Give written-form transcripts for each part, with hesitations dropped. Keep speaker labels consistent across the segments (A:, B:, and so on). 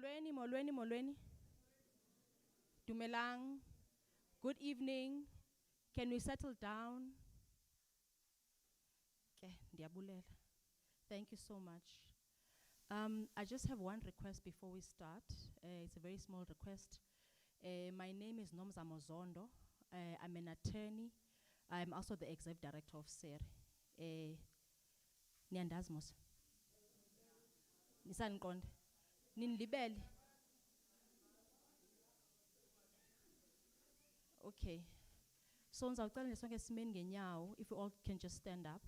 A: Molweni. Dumelang. Good evening. Can we settle down? Okay, ndiyabulela. Thank you so much. I just have one request before we start. It's a very small request. My name is Nomza Mozondo. I'm an attorney. I'm also the executive director of SER. Niandazmos. Nisanqonde. Ninilibele. Okay. So ngizawucela nesonke simeni ngenyawo, if we all can just stand up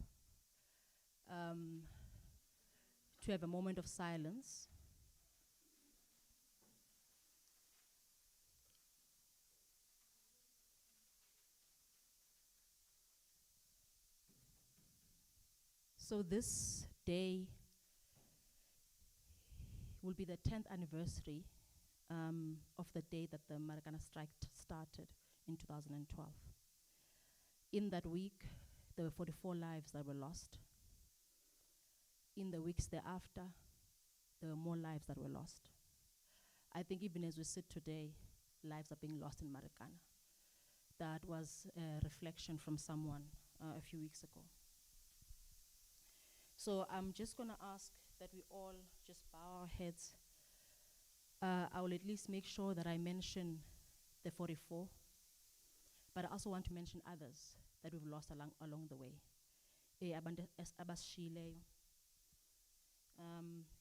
A: to have a moment of silence. So this day will be the 10th anniversary of the day that the Marikana strike started in 2012. In that week, there were 44 lives that were lost. In the weeks thereafter, there were more lives that were lost. I think even as we sit today, lives are being lost in Marikana. That was a reflection from someone a few weeks ago. So I'm just going to ask that we all just bow our heads. I will at least make sure that I mention the 44, but I also want to mention others that we've lost along the way.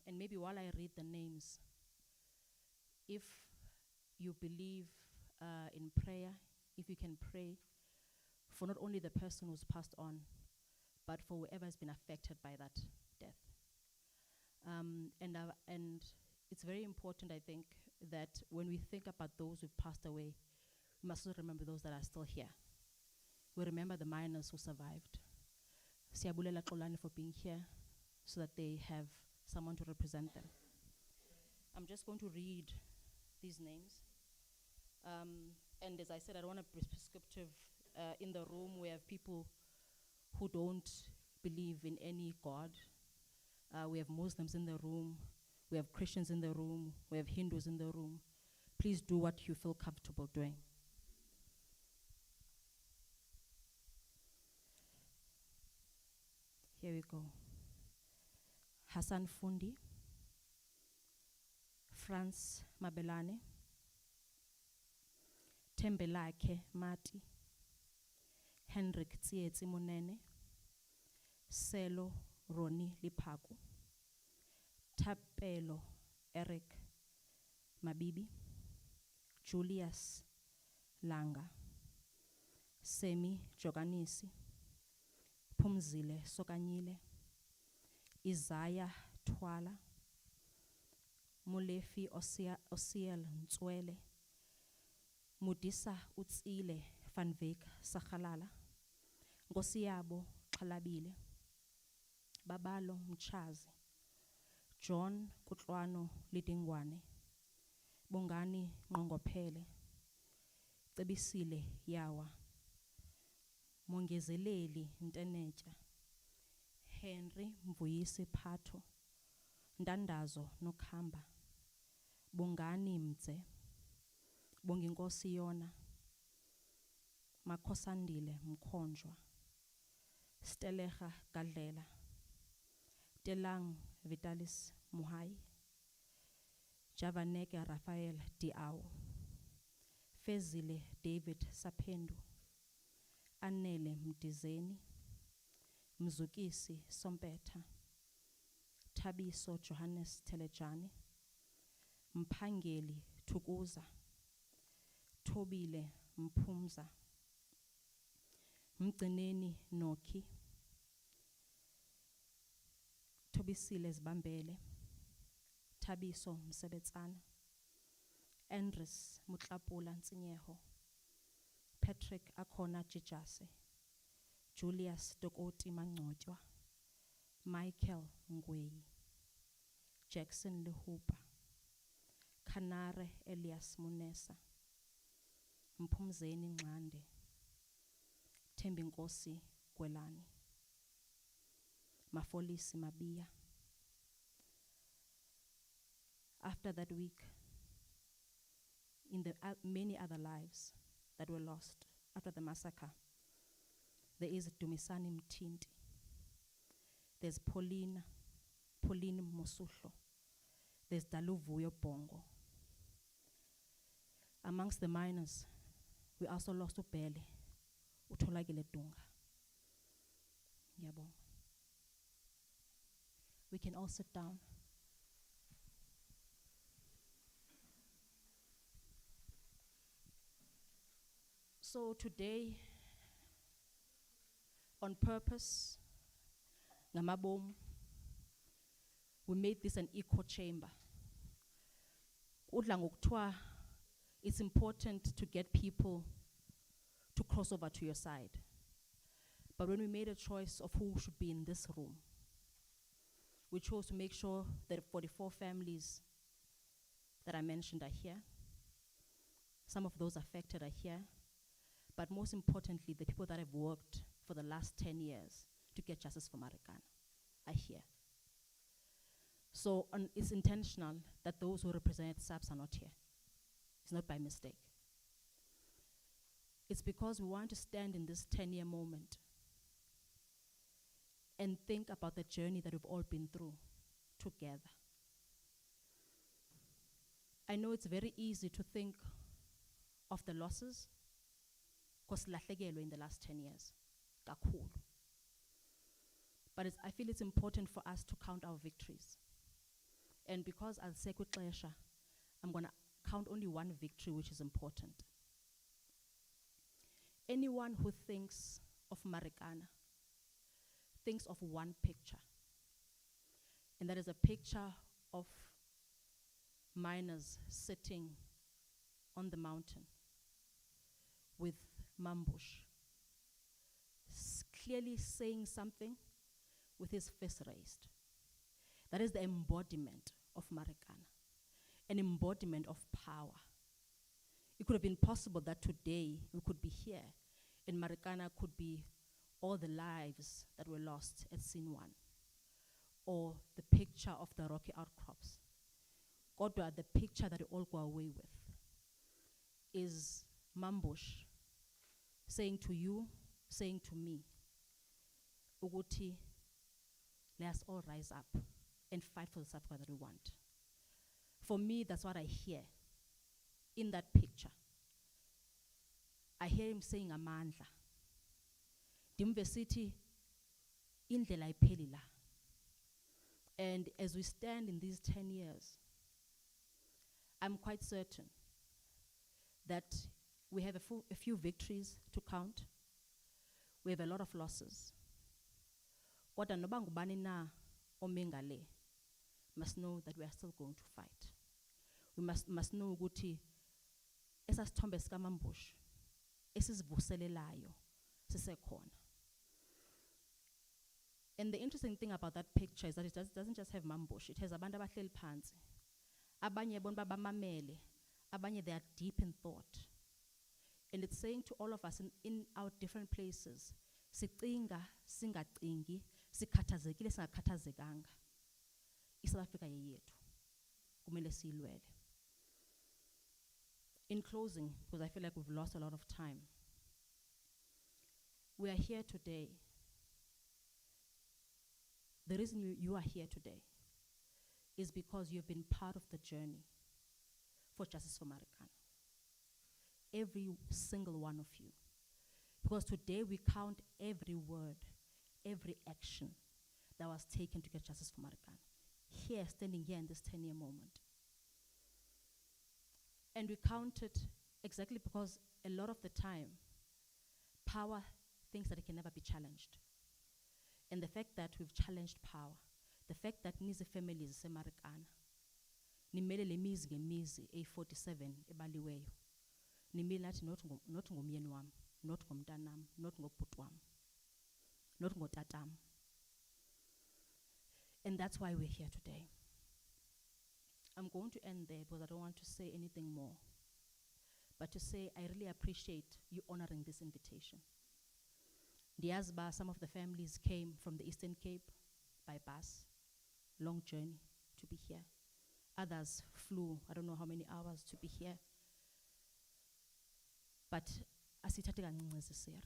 A: And maybe while I read the names, if you believe in prayer, if you can pray for not only the person who's passed on, but for whoever has been affected by that death. And it's very important, I think, that when we think about those who've passed away, we must also remember those that are still here. We remember the miners who survived. Siyabulela Xolani for being here so that they have someone to represent them. I'm just going to read these names. And as I said, I don't want to be prescriptive. In the room, we have people who don't believe in any God. We have Muslims in the room. We have Christians in the room. We have Hindus in the room. Please do what you feel comfortable doing. Here we go. Hassan Fundi, Franz Mabelane, Tembelake Mati, Hendrik Tsietsi Monene, Selo Roni Lipaku, Tapelo Eric Mabibi, Julius Langa, Semi Joganisi, Pumzile Sokanyile, Isaiah Twala, Mulefi Osiel Ntswele, Mudisa Utsile Van Veek Sakhalala, Ngosiyabo Xhalabile, Babalo Mchazi, John Kutlwano Lidingwane, Bongani Nqongophele, Cebisile Yawa, Mongezeleli Ntenecha, Henry Mvuyisi Phato, Ndandazo Nokhamba, Bongani Mtse, Bonginkosi Yona, Makhosandile Mkhonjwa, Stelecha Gadlela, Telang Vitalis Muhai, Javaneke Rafael Diao, Fezile David Sapendu, Anele Mdizeni, Mzukisi Sompeta, Tabiso Johannes Telejani, Mpangeli Tukuza, Tobile Mpumza, Mgcineni Noki, Tobisile Zbambele, Tabiso Msebetsana, Andres Mutlapula Nsinyeho, Patrick Akona Jijase, Julius Dokoti Mangcotwa, Michael Ngweyi, Jackson Lehupa, Kanare Elias Munesa, Mpumzeni Nxande, Thembinkosi Gwelani, Mafolisi Mabia, after that week, in the many other lives that were lost after the massacre, there is Dumisani Mtinti, there's Pauline Mosuhlo, there's Daluvuyo Bongo. Amongst the miners, we also lost Ubele, Utolagile Dunga. Yabo. We can all sit down. So today, on purpose, Ngamabom, we made this an echo chamber. It's important to get people to cross over to your side. But when we made a choice of who should be in this room, we chose to make sure that 44 families that I mentioned are here. Some of those affected are here. But most importantly, the people that have worked for the last 10 years to get justice for Marikana are here. So it's intentional that those who represent SAPS are not here. It's not by mistake. It's because we want to stand in this 10-year moment and think about the journey that we've all been through together. I know it's very easy to think of the losses, because in the last 10 years. Kakhulu. But I feel it's important for us to count our victories. And because I'll say kuxesha, I'm going to count only one victory, which is important. Anyone who thinks of Marikana thinks of one picture. And that is a picture of miners sitting on the mountain with Mambush, clearly saying something with his fist raised. That is the embodiment of Marikana, an embodiment of power. It could have been possible that today we could be here and Marikana could be all the lives that were lost at Scene 1, or the picture of the rocky outcrops. Kodwa, the picture that we all go away with is Mambush saying to you, saying to me, Uguti, let us all rise up and fight for the South Africa that we want. For me, that's what I hear in that picture. I hear him saying amandla. Dimbe city indlela ipheli la. And as we stand in these 10 years, I'm quite certain that we have a few victories to count. We have a lot of losses. Kodwa noba ngubani na omengale must know that we are still going to fight. We must know ukuthi esasithombe sikaMambush esizivuselelayo sisekhona. And the interesting thing about that picture is that it doesn't just have Mambush. It has abantu abahleli phansi. Abanye bona bamamele, abanye they are deep in thought. And it's saying to all of us in our different places, sicinga, singacingi, sikhathazekile, singakhathazekanga. ISouth Africa yeyethu. Kumele siyilwele. In closing, because I feel like we've lost a lot of time, we are here today. The reason you are here today is because you've been part of the journey for justice for Marikana. Every single one of you. Because today we count every word, every action that was taken to get justice for Marikana. Here, standing here in this 10-year moment. And we count it exactly because a lot of the time, power thinks that it can never be challenged. And the fact that we've challenged power, the fact that nizi families se Marikana, nimele le mizi ngemizi A47 ebaliweyo, nimele nathi not ngomyeni wam, not ngomntanam, not ngobhuti wam, not ngotatam. And that's why we're here today. I'm going to end there because I don't want to say anything more. But to say I really appreciate you honoring this invitation. Diazba, some of the families came from the Eastern Cape by bus, long journey to be here. Others flew, I don't know how many hours to be here. But asithathe kancinci sisiri.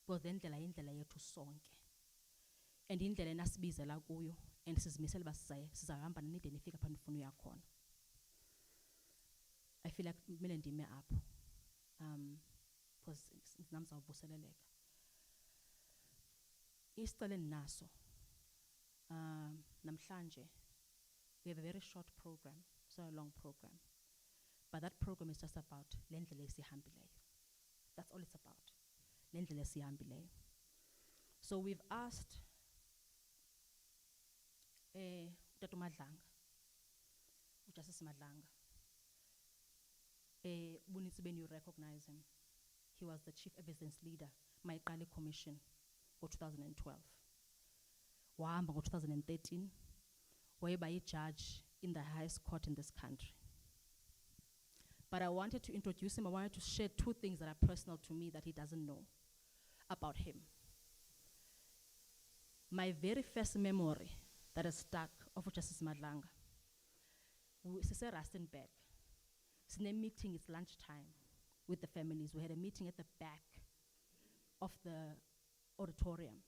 A: Because le ndlela yindlela yethu sonke. And indlela enasibizela kuyo, and sizimisele uba sizahamba nide nifika apha nifuna uya khona. I feel like kumele ndime apho. Because nam zawuvuseleleka. Isicelo endinaso, namhlanje, we have a very short program, it's not a long program. But that program is just about le ndlela esihambileyo. That's all it's about. Le ndlela esihambileyo. So we've asked Utata Madlanga, Justice Madlanga. Bunitsi ben you recognize him. He was the chief evidence leader, Marikana Commission for 2012. Wahamba ngo 2013, whereby a judge in the highest court in this country. But I wanted to introduce him. I wanted to share two things that are personal to me that he doesn't know about him. My very first memory that is stuck of Justice Madlanga, Sise Rustenburg. It's in a meeting, it's lunchtime with the families. We had a meeting at the back of the auditorium.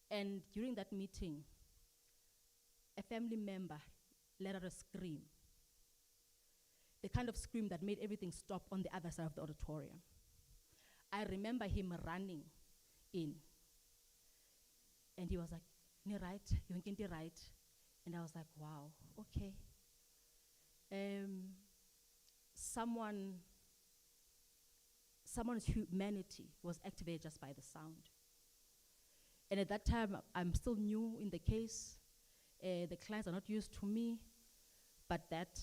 A: And during that meeting, a family member let out a scream. The kind of scream that made everything stop on the other side of the auditorium. I remember him running in. And he was like, "Ni right, you ain't right." And I was like, wow, okay. Someone's humanity was activated just by the sound. And at that time, I'm still new in the case. The clients are not used to me, but that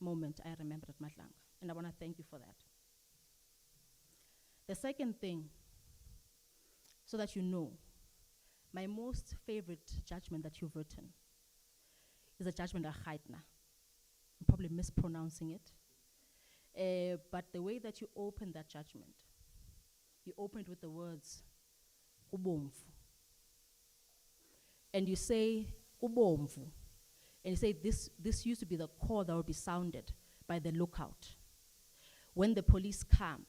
A: moment I remembered at Madlanga, and I want to thank you for that. The second thing, so that you know, my most favorite judgment that you've written is a judgment of Gaitna. I'm probably mispronouncing it. But the way that you open that judgment, you open it with the words, ubomvu. And you say, ubomvu. And you say, this used to be the call that would be sounded by the lookout when the police come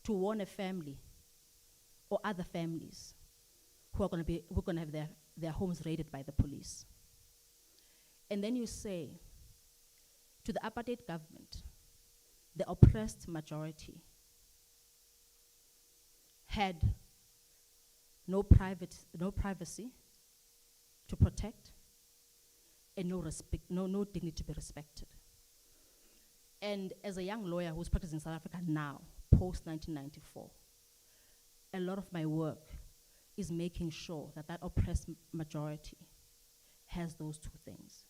A: to warn a family or other families who are going to have their homes raided by the police. And then you say, to the apartheid government, the oppressed majority had no privacy to protect, and no dignity to be respected. And as a young lawyer who's practicing in South Africa now, post-1994, a lot of my work is making sure that that oppressed majority has those two things.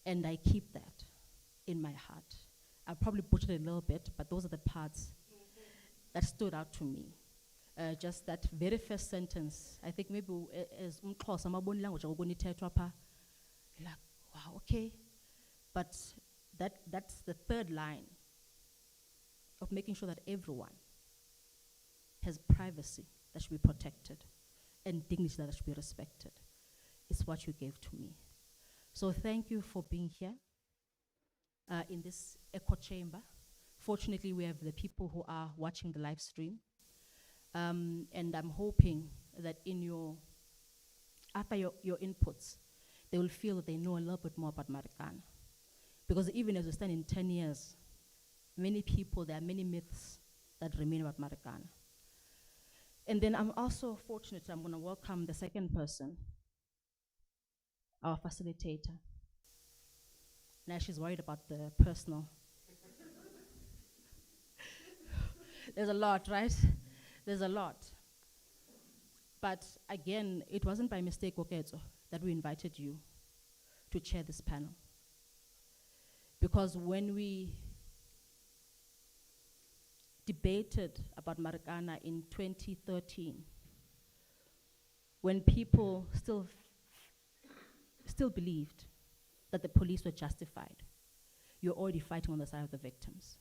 A: And I keep that in my heart. I probably butchered it a little bit, but those are the parts that stood out to me. Just that very first sentence, I think maybe as umXhosa amaboni language akunithethwa pha, like, wow, okay. But that's the third line of making sure that everyone has privacy that should be protected and dignity that should be respected. It's what you gave to me. So thank you for being here in this echo chamber. Fortunately, we have the people who are watching the live stream. And I'm hoping that after your inputs, they will feel that they know a little bit more about Marikana. Because even as we stand in 10 years, there are many myths that remain about Marikana. And then I'm also fortunate, I'm going to welcome the second person, our facilitator. Now she's worried about the personal. There's a lot, right? There's a lot. But again, it wasn't by mistake, Okezo, that we invited you to chair this panel. Because when we debated about Marikana in 2013, when people still believed that the police were justified, you're already fighting on the side of the victims.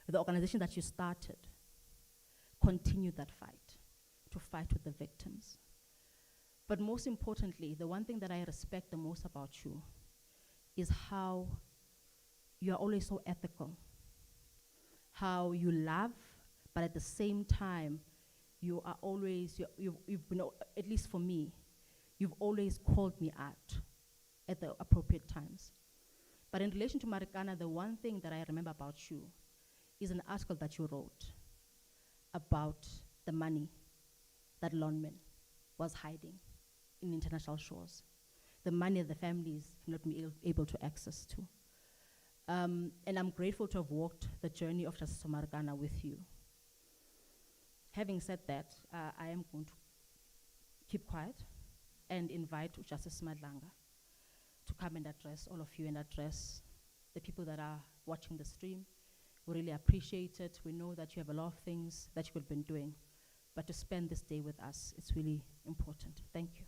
A: The organization that you started continued that fight, to fight with the victims. But most importantly, the one thing that I respect the most about you is how you are always so ethical, how you love, but at the same time, you are always, you've been, at least for me, you've always called me out at the appropriate times. But in relation to Marikana, the one thing that I remember about you is an article that you wrote about the money that Lonmin was hiding in international shores, the money that the families have not been able to access to. And I'm grateful to have walked the journey of Justice for Marikana with you. Having said that, I am going to keep quiet and invite Justice Madlanga to come and address all of you and address the people that are watching the stream. We really appreciate it. We know that you have a lot of things that you could have been doing, but to spend this day with us, it's really important. Thank you.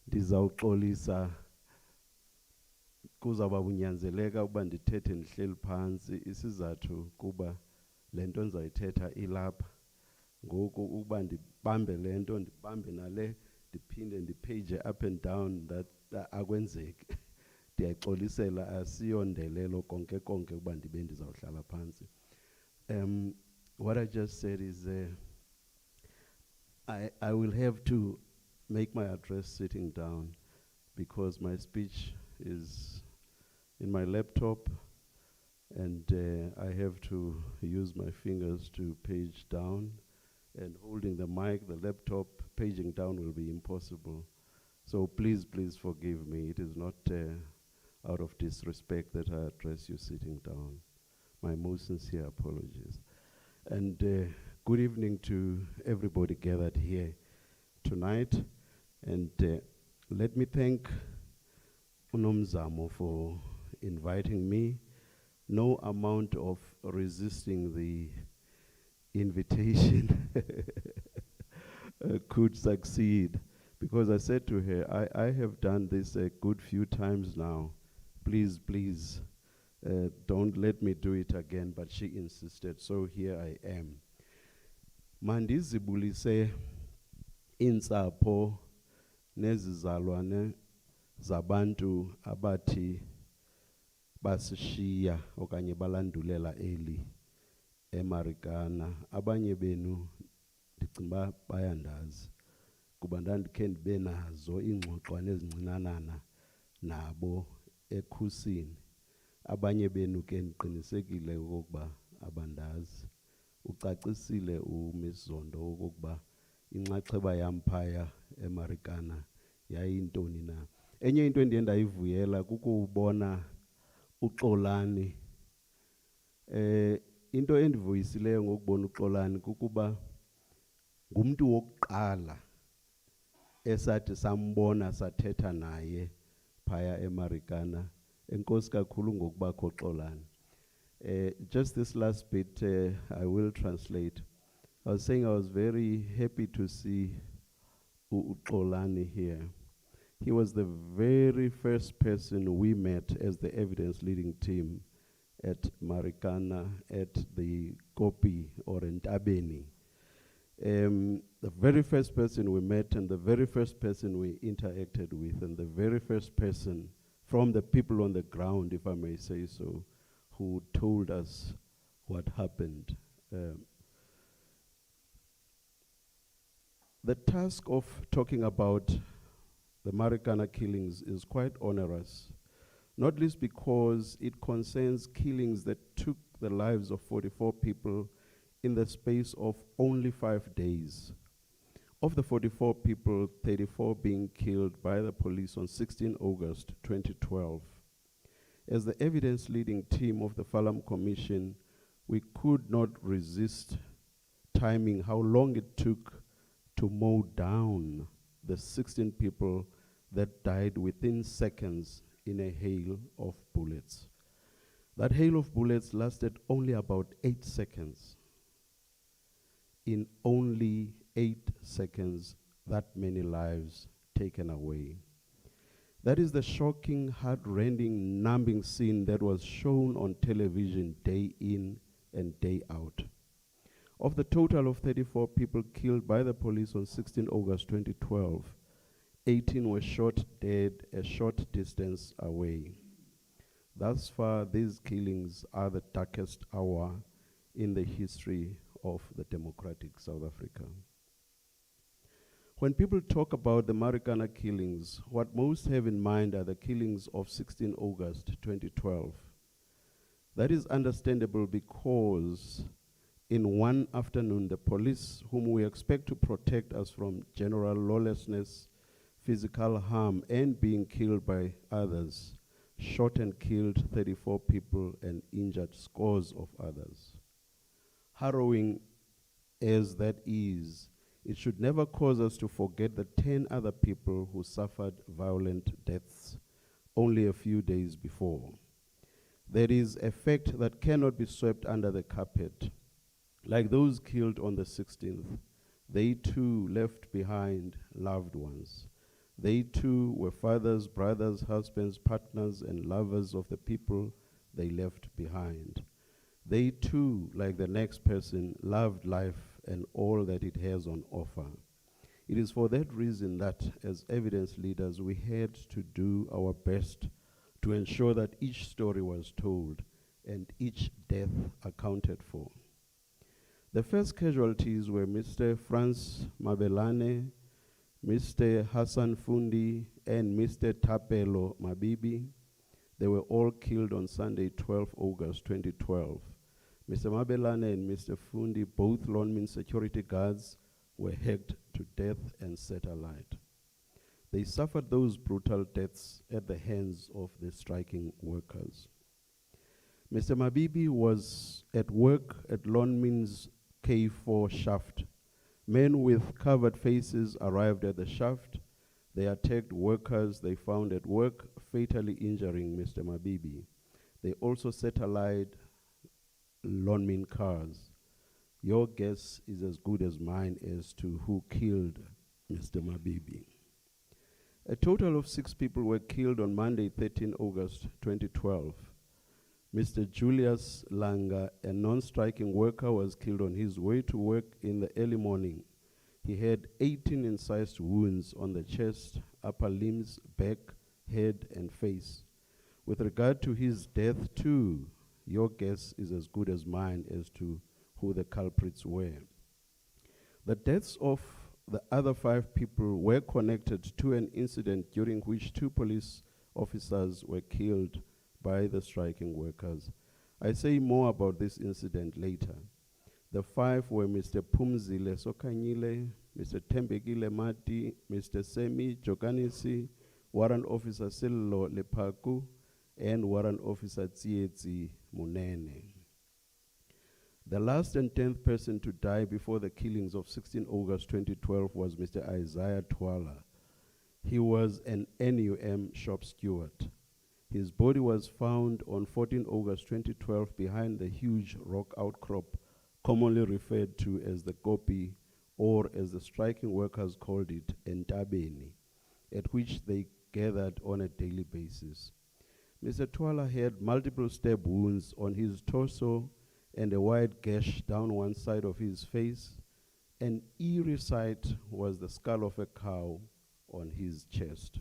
B: Ndizawuxolisa kuzawuba kunyanzeleka ukuba ndithethe ndihleli phantsi, isizathu kuba le nto ndizayithetha ilapha. Ngoku ukuba ndibambe le nto ndibambe nale ndiphinde ndipage up and down, that akwenzeki. Ndiyaxolisela, asiyondelelo konke konke ukuba ndibe ndizawuhlala phantsi. What I just said is I will have to make my address sitting down because my speech is in my laptop and I have to use my fingers to page down, and holding the mic, the laptop, paging down will be impossible. So please forgive me. It is not out of disrespect that I address you sitting down. My most sincere apologies. And good evening to everybody gathered here tonight. And let me thank Unomzamo for inviting me. No amount of resisting the invitation could succeed, because I said to her, I have done this a good few times now. Please, don't let me do it again. But she insisted, so here I am. Mandizibulise insapho nezizalwane zabantu abathi basishiya okanye balandulela eli eMarikana. Abanye benu ndicinga bayandazi kuba ndandikhe ndibe nazo iingxoxwane ezincinanana nabo ekhusini. Abanye benu ke ndiqinisekile okokuba abandazi. Ucacisile uMiss Zondo okokuba inxaxheba yam phaya eMarikana yayintoni na. Enye into endiye ndayivuyela kukubona uXolani. Into endivuyisileyo ngokubona uXolani kukuba ngumntu wokuqala esathi sambona sathetha naye phaya eMarikana. Enkosi kakhulu ngokubakho Xolani. Just this last bit I will translate. I was saying I was very happy to see Xolani here. He was the very first person we met as the evidence leading team at Marikana at the Kopi or Ntabeni. The very first person we met and the very first person we interacted with and the very first person from the people on the ground, if I may say so, who told us what happened. The task of talking about the Marikana killings is quite onerous, not least because it concerns killings that took the lives of 44 people in the space of only 5 days. Of the 44 people, 34 being killed by the police on 16 August 2012. As the evidence leading team of the Falam Commission, we could not resist timing how long it took to mow down the 16 people that died within seconds in a hail of bullets. That hail of bullets lasted only about 8 seconds. In only 8 seconds, that many lives taken away. That is the shocking, heart-rending, numbing scene that was shown on television day in and day out. Of the total of 34 people killed by the police on 16 August 2012, 18 were shot dead a short distance away. Thus far, these killings are the darkest hour in the history of the democratic South Africa. When people talk about the Marikana killings, what most have in mind are the killings of 16 August 2012. That is understandable because in one afternoon, the police, whom we expect to protect us from general lawlessness, physical harm, and being killed by others, shot and killed 34 people and injured scores of others. Harrowing as that is, it should never cause us to forget the 10 other people who suffered violent deaths only a few days before. There is a fact that cannot be swept under the carpet. Like those killed on the 16th, they too left behind loved ones. They too were fathers, brothers, husbands, partners, and lovers of the people they left behind. They too, like the next person, loved life and all that it has on offer. It is for that reason that, as evidence leaders, we had to do our best to ensure that each story was told and each death accounted for. The first casualties were Mr. Franz Mabelane, Mr. Hassan Fundi, and Mr. Tapelo Mabibi. They were all killed on Sunday, 12 August 2012. Mr. Mabelane and Mr. Fundi, both Lonmin security guards, were hacked to death and set alight. They suffered those brutal deaths at the hands of the striking workers. Mr. Mabibi was at work at Lonmin's K4 shaft. Men with covered faces arrived at the shaft. They attacked workers they found at work, fatally injuring Mr. Mabibi. They also set alight Lonmin cars. Your guess is as good as mine as to who killed Mr. Mabibi. A total of 6 people were killed on Monday, 13 August 2012. Mr. Julius Langa, a non-striking worker, was killed on his way to work in the early morning. He had 18 incised wounds on the chest, upper limbs, back, head, and face. With regard to his death too, your guess is as good as mine as to who the culprits were. The deaths of the other 5 people were connected to an incident during which 2 police officers were killed by the striking workers. I say more about this incident later. The 5 were Mr. Pumzile Sokanyile, Mr. Tembekile Mati, Mr. Semi Joganisi, Warrant Officer Sello Lepaku, and Warrant Officer Tsietsi Munene. The last and 10th person to die before the killings of 16 August 2012 was Mr. Isaiah Twala. He was an NUM shop steward. His body was found on 14 August 2012 behind the huge rock outcrop commonly referred to as the Kopi, or as the striking workers called it, Entabeni, at which they gathered on a daily basis. Mr. Twala had multiple stab wounds on his torso and a wide gash down one side of his face. An eerie sight was the skull of a cow on his chest.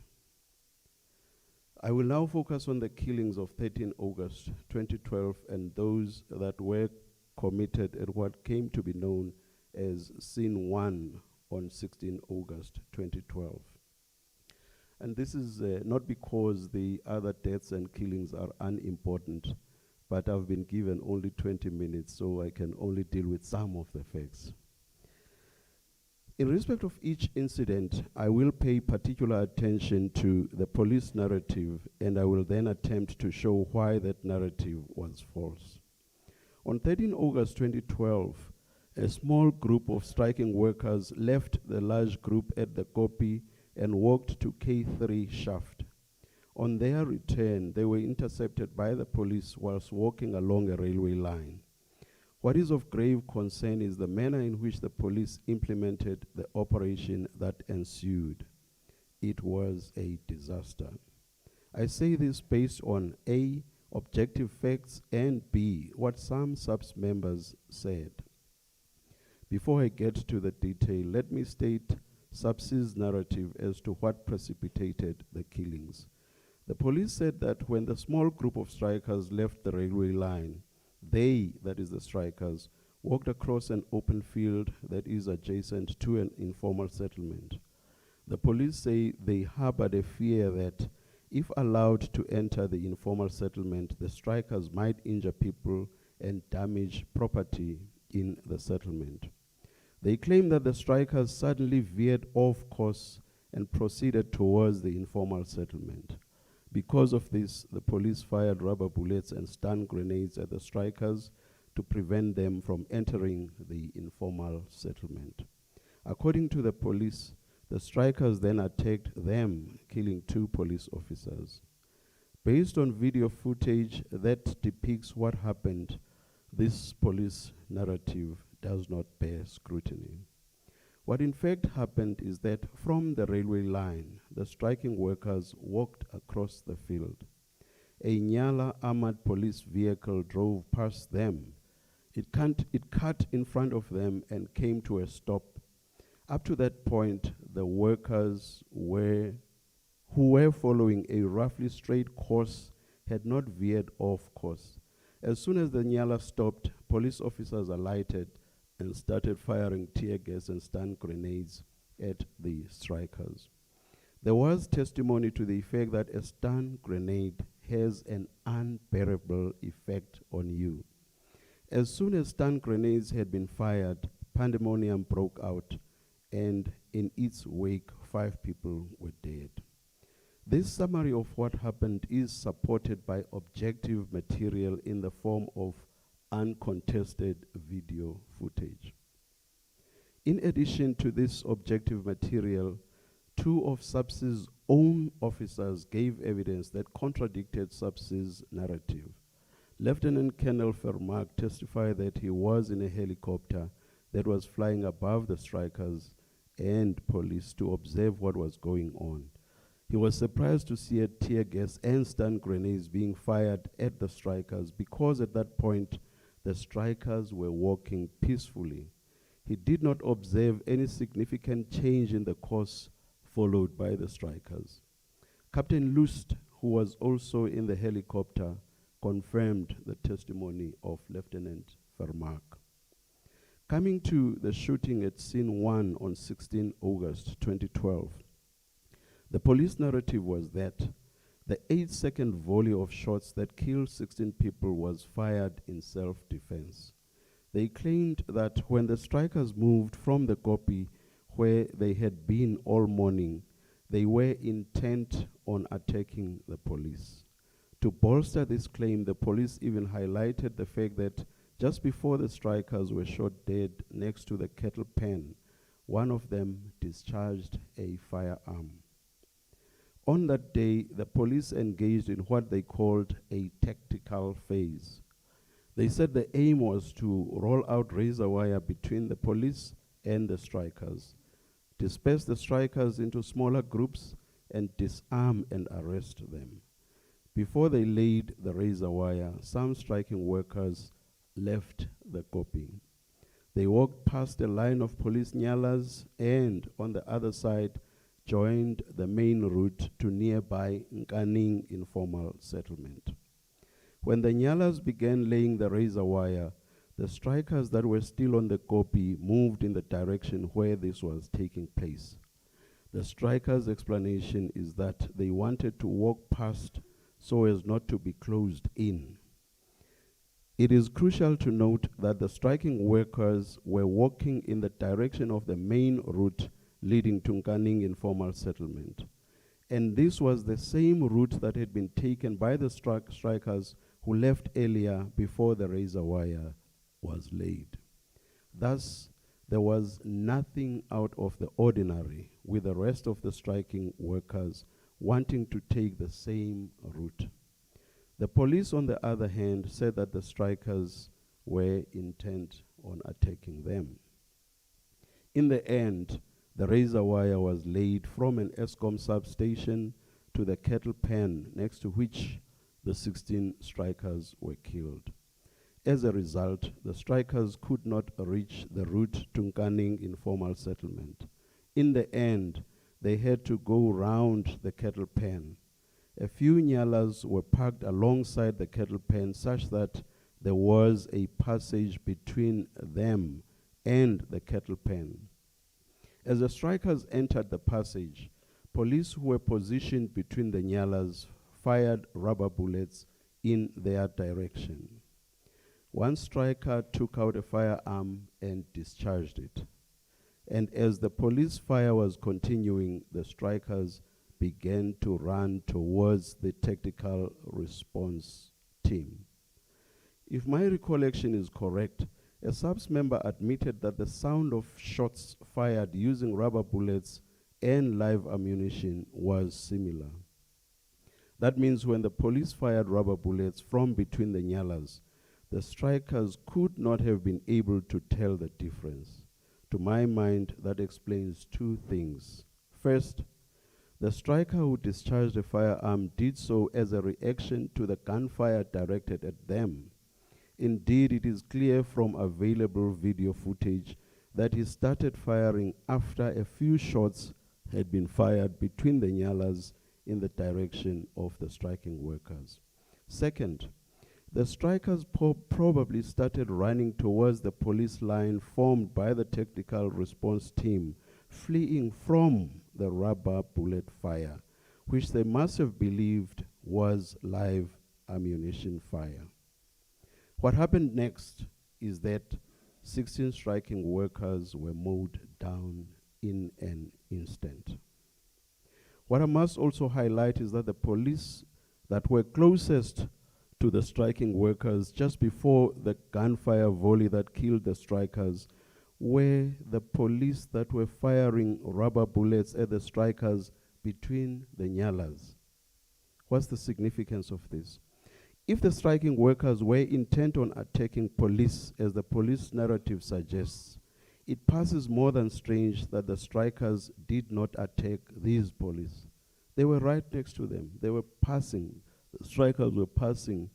B: I will now focus on the killings of 13 August 2012 and those that were committed at what came to be known as Scene 1 on 16 August 2012. And this is not because the other deaths and killings are unimportant, but I've been given only 20 minutes, so I can only deal with some of the facts. In respect of each incident, I will pay particular attention to the police narrative, and I will then attempt to show why that narrative was false. On 13 August 2012, a small group of striking workers left the large group at the Kopi and walked to K3 shaft. On their return, they were intercepted by the police whilst walking along a railway line. What is of grave concern is the manner in which the police implemented the operation that ensued. It was a disaster. I say this based on A, objective facts, and B, what some SUPS members said. Before I get to the detail, let me state SUPS's narrative as to what precipitated the killings. The police said that when the small group of strikers left the railway line, they, that is the strikers, walked across an open field that is adjacent to an informal settlement. The police say they harbored a fear that if allowed to enter the informal settlement, the strikers might injure people and damage property in the settlement. They claim that the strikers suddenly veered off course and proceeded towards the informal settlement. Because of this, the police fired rubber bullets and stun grenades at the strikers to prevent them from entering the informal settlement. According to the police, the strikers then attacked them, killing 2 police officers. Based on video footage that depicts what happened, this police narrative does not bear scrutiny. What in fact happened is that from the railway line, the striking workers walked across the field. A Nyala armored police vehicle drove past them. It cut in front of them and came to a stop. Up to that point, the workers who were following a roughly straight course had not veered off course. As soon as the Nyala stopped, police officers alighted and started firing tear gas and stun grenades at the strikers. There was testimony to the effect that a stun grenade has an unbearable effect on you. As soon as stun grenades had been fired, pandemonium broke out, and in its wake, 5 people were dead. This summary of what happened is supported by objective material in the form of uncontested video footage. In addition to this objective material, 2 of SUPS's own officers gave evidence that contradicted SUPS's narrative. Lieutenant Colonel Vermaak testified that he was in a helicopter that was flying above the strikers and police to observe what was going on. He was surprised to see a tear gas and stun grenades being fired at the strikers because at that point the strikers were walking peacefully. He did not observe any significant change in the course followed by the strikers. Captain Lust, who was also in the helicopter, confirmed the testimony of Lieutenant Vermaak. Coming to the shooting at Scene 1 on 16 August 2012, the police narrative was that the 8-second volley of shots that killed 16 people was fired in self-defense. They claimed that when the strikers moved from the Kopi, where they had been all morning, they were intent on attacking the police. To bolster this claim, the police even highlighted the fact that just before the strikers were shot dead next to the cattle pen, one of them discharged a firearm. On that day, the police engaged in what they called a tactical phase. They said the aim was to roll out razor wire between the police and the strikers, disperse the strikers into smaller groups, and disarm and arrest them. Before they laid the razor wire, some striking workers left the Kopi. They walked past a line of police nyalas and, on the other side, joined the main route to nearby Nkaning informal settlement. When the nyalas began laying the razor wire, the strikers that were still on the Kopi moved in the direction where this was taking place. The strikers' explanation is that they wanted to walk past so as not to be closed in. It is crucial to note that the striking workers were walking in the direction of the main route leading to Nkaning informal settlement. And this was the same route that had been taken by the strikers who left earlier before the razor wire was laid. Thus, there was nothing out of the ordinary with the rest of the striking workers wanting to take the same route. The police, on the other hand, said that the strikers were intent on attacking them. In the end, the razor wire was laid from an ESCOM substation to the cattle pen next to which the 16 strikers were killed. As a result, the strikers could not reach the route to Nkaning informal settlement. In the end, they had to go round the cattle pen. A few nyalas were parked alongside the cattle pen such that there was a passage between them and the cattle pen. As the strikers entered the passage, police who were positioned between the nyalas fired rubber bullets in their direction. One striker took out a firearm and discharged it. And as the police fire was continuing, the strikers began to run towards the tactical response team. If my recollection is correct, a SAPS member admitted that the sound of shots fired using rubber bullets and live ammunition was similar. That means when the police fired rubber bullets from between the nyalas, the strikers could not have been able to tell the difference. To my mind, that explains two things. First, the striker who discharged the firearm did so as a reaction to the gunfire directed at them. Indeed, it is clear from available video footage that he started firing after a few shots had been fired between the nyalas in the direction of the striking workers. Second, the strikers probably started running towards the police line formed by the tactical response team, fleeing from the rubber bullet fire, which they must have believed was live ammunition fire. What happened next is that 16 striking workers were mowed down in an instant. What I must also highlight is that the police that were closest to the striking workers just before the gunfire volley that killed the strikers were the police that were firing rubber bullets at the strikers between the nyalas. What's the significance of this? If the striking workers were intent on attacking police, as the police narrative suggests, it passes more than strange that the strikers did not attack these police. They were right next to them. They were passing. The strikers were passing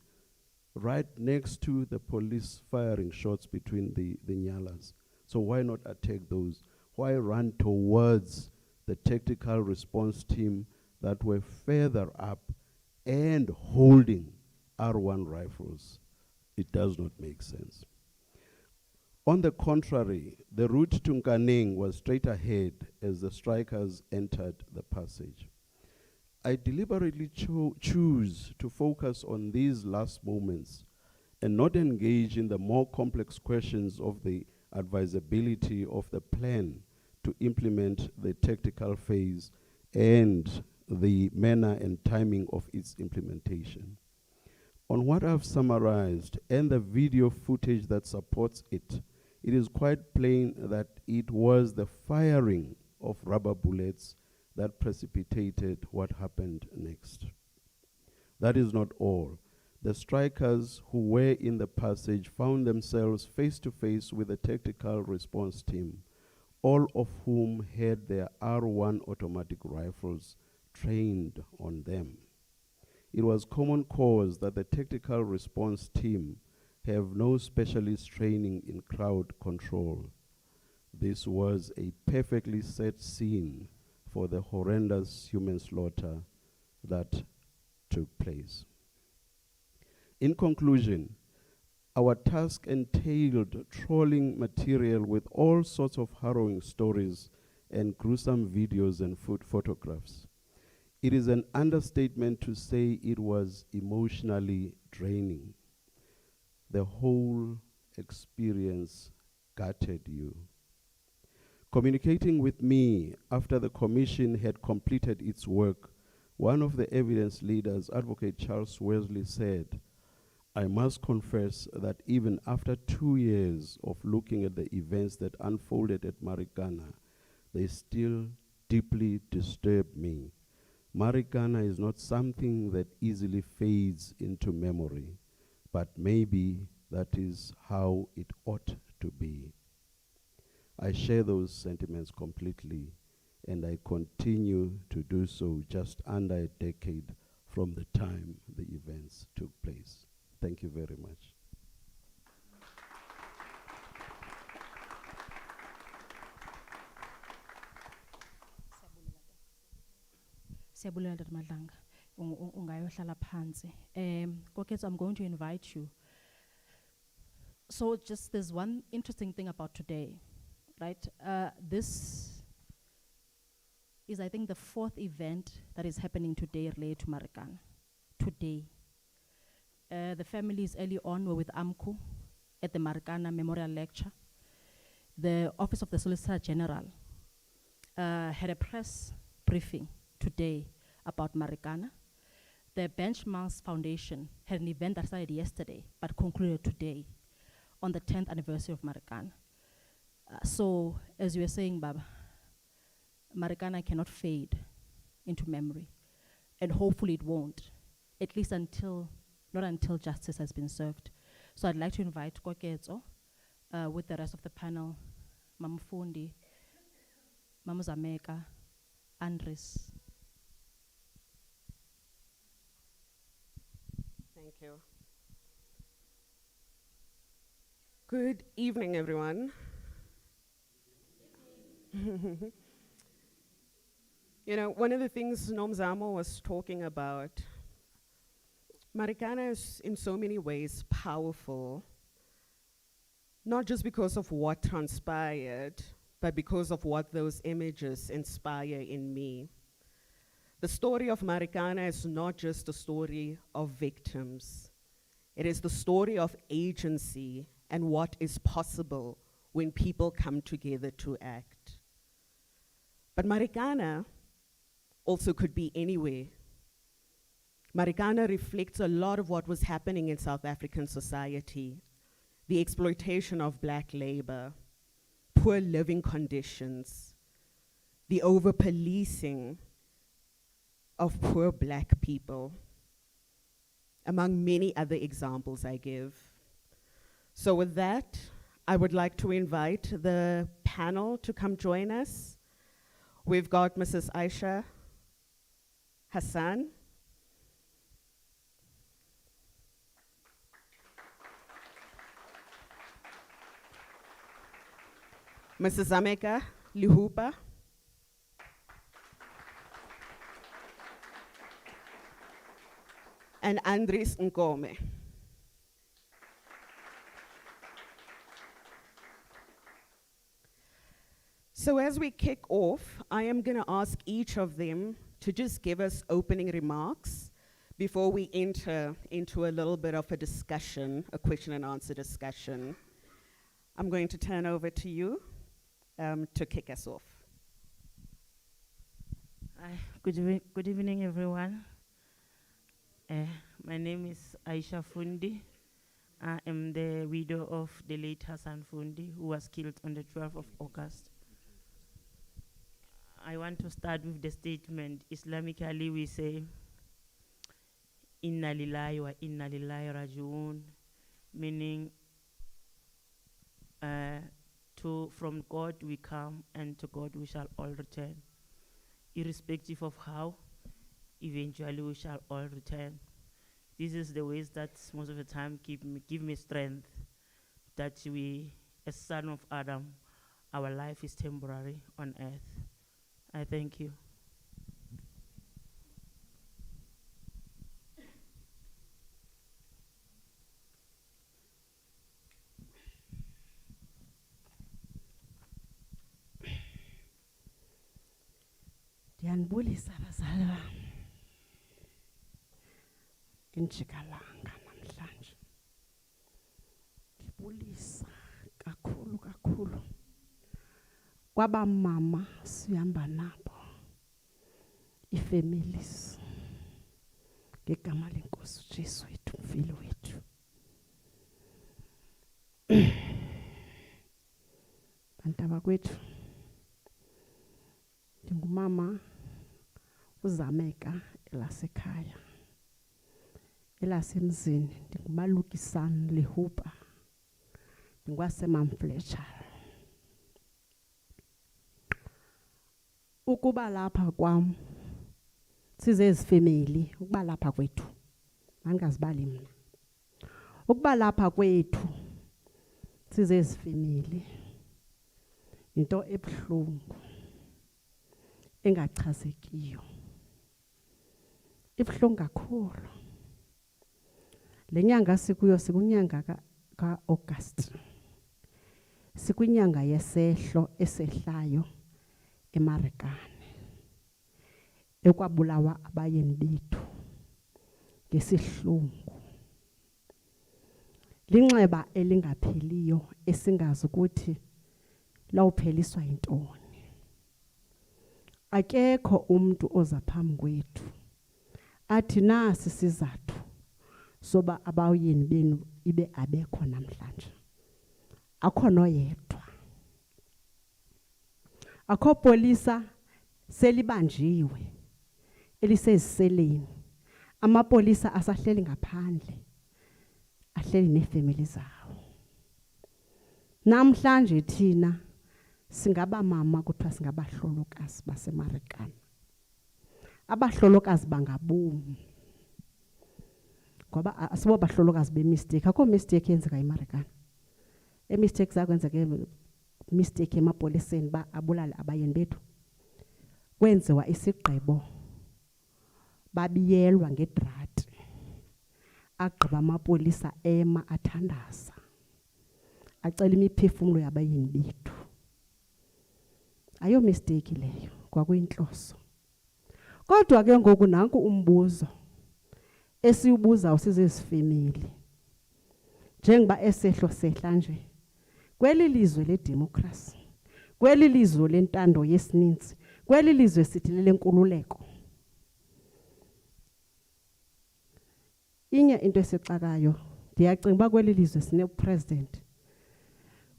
B: right next to the police firing shots between the nyalas. So why not attack those? Why run towards the tactical response team that were further up and holding R1 rifles? It does not make sense. On the contrary, the route to Nkaning was straight ahead as the strikers entered the passage. I deliberately choose to focus on these last moments and not engage in the more complex questions of the advisability of the plan to implement the tactical phase and the manner and timing of its implementation. On what I've summarized and the video footage that supports it, it is quite plain that it was the firing of rubber bullets that precipitated what happened next. That is not all. The strikers who were in the passage found themselves face to face with the tactical response team, all of whom had their R1 automatic rifles trained on them. It was common cause that the tactical response team have no specialist training in crowd control. This was a perfectly set scene for the horrendous human slaughter that took place. In conclusion, our task entailed trawling material with all sorts of harrowing stories and gruesome videos and photographs. It is an understatement to say it was emotionally draining. The whole experience gutted you. Communicating with me after the commission had completed its work, one of the evidence leaders, Advocate Charles Wesley, said, "I must confess that even after 2 years of looking at the events that unfolded at Marikana, they still deeply disturb me. Marikana is not something that easily fades into memory, but maybe that is how it ought to be. I share those sentiments completely, and I continue to do so just under a decade from the time the events took place. Thank you very much.
A: Siyabulela Dr. Madlanga. Ungayohlala phansi. Koketso, I'm going to invite you. So just there's one interesting thing about today, right? This is, I think, the fourth event that is happening today related to Marikana. Today. The families early on were with AMCU at the Marikana Memorial Lecture. The Office of the Solicitor General had a press briefing today about Marikana. The Benchmarks Foundation had an event that started yesterday but concluded today on the 10th anniversary of Marikana. So, as you were saying, Baba, Marikana cannot fade into memory, and hopefully it won't, at least not until justice has been served. So I'd like to invite Koketso with the rest of the panel, Mama Fundi, Mama Zameka, Andres.
C: Thank you. Good evening, everyone. You know, one of the things Nomzamo was talking about, Marikana is in so many ways powerful, not just because of what transpired, but because of what those images inspire in me. The story of Marikana is not just a story of victims. It is the story of agency and what is possible when people come together to act. But Marikana also could be anywhere. Marikana reflects a lot of what was happening in South African society: the exploitation of black labor, poor living conditions, the over-policing of poor black people, among many other examples I give. So with that, I would like to invite the panel to come join us. We've got Mrs. Aisha Hassan, Mrs. Zameka Lihupa, and Andres Nkome. So as we kick off, I am going to ask each of them to just give us opening remarks before we enter into a little bit of a discussion, a question and answer discussion. I'm going to turn over to you to kick us off.
D: Hi, good evening, everyone. My name is Aisha Fundi. I am the widow of the late Hassan Fundi, who was killed on the 12th of August. I want to start with the statement. Islamically, we say, Inna lillahi wa inna lillahi raji'un, meaning from God we come and to God we shall all return. Irrespective of how, eventually we shall all return. This is the ways that most of the time give me strength, that we, as son of Adam, our life is temporary on earth. I thank you.
E: Ndiyanibulisa bazali bam. Injikalanga namhlanje. Ndibulisa kakhulu. Kwaba mama sihamba nabo. Ifamilies. Ngegama lenkosi uJesu wethu, mfilo wethu. Bantaba kwethu. Ndingumama uZameka elasekhaya. Elasemzini ndingumalukisana Lihupa. ndingwasemamfletshara. Ukuba lapha kwam sizezifemeli, ukuba lapha kwethu mandingazibali mna. Ukuba lapha kwethu sizezifemeli into ebuhlungu engachazekiyo. Ibuhlungu kakhulu. Le nyanga sikuyo sikunyanga ka-August. Sikwinyanga yesehlo esehlayo eMarikana. Ekwabulawa abayeni bethu ngesihlungu. Linxeba elingapheliyo esingazi ukuthi lawupheliswa yintoni. Akekho umuntu oza phambi kwethu athi nasi sizathu soba abayeni benu ibe abekho namhlanje. Akho noyedwa. Akho polisa selibanjiwe eliseziseleni. Amapolisa asahleli ngaphandle, ahleli neefemeli zawo. Namhlanje thina singaba mama kuthiwa singabahlolokazi baseMarikana. Abahlolokazi bangabumi. Ngoba asibo bahlolokazi be-mistake. Akho mistake yenzeka eMarikana. E-mistake zakwenzeke mistake emapoliseni ba abulala abayeni bethu. Kwenziwa isigqibo babiyelwa ngedrati. Agqiba amapolisa ema athandaza. Acela imiphefumulo yabayeni bethu. Ayo mistake leyo, kwakuyinhloso. Kodwa ke ngoku nanku umbuzo esiubuza usizezifemeli. Njengoba esehlo sehla nje. Kweli lizwe ledemocracy, kweli lizwe lentando yesininzi, kweli lizwe sithi lenkululeko. Inye into esixakayo, ndiyacinga uba kweli lizwe sine-president.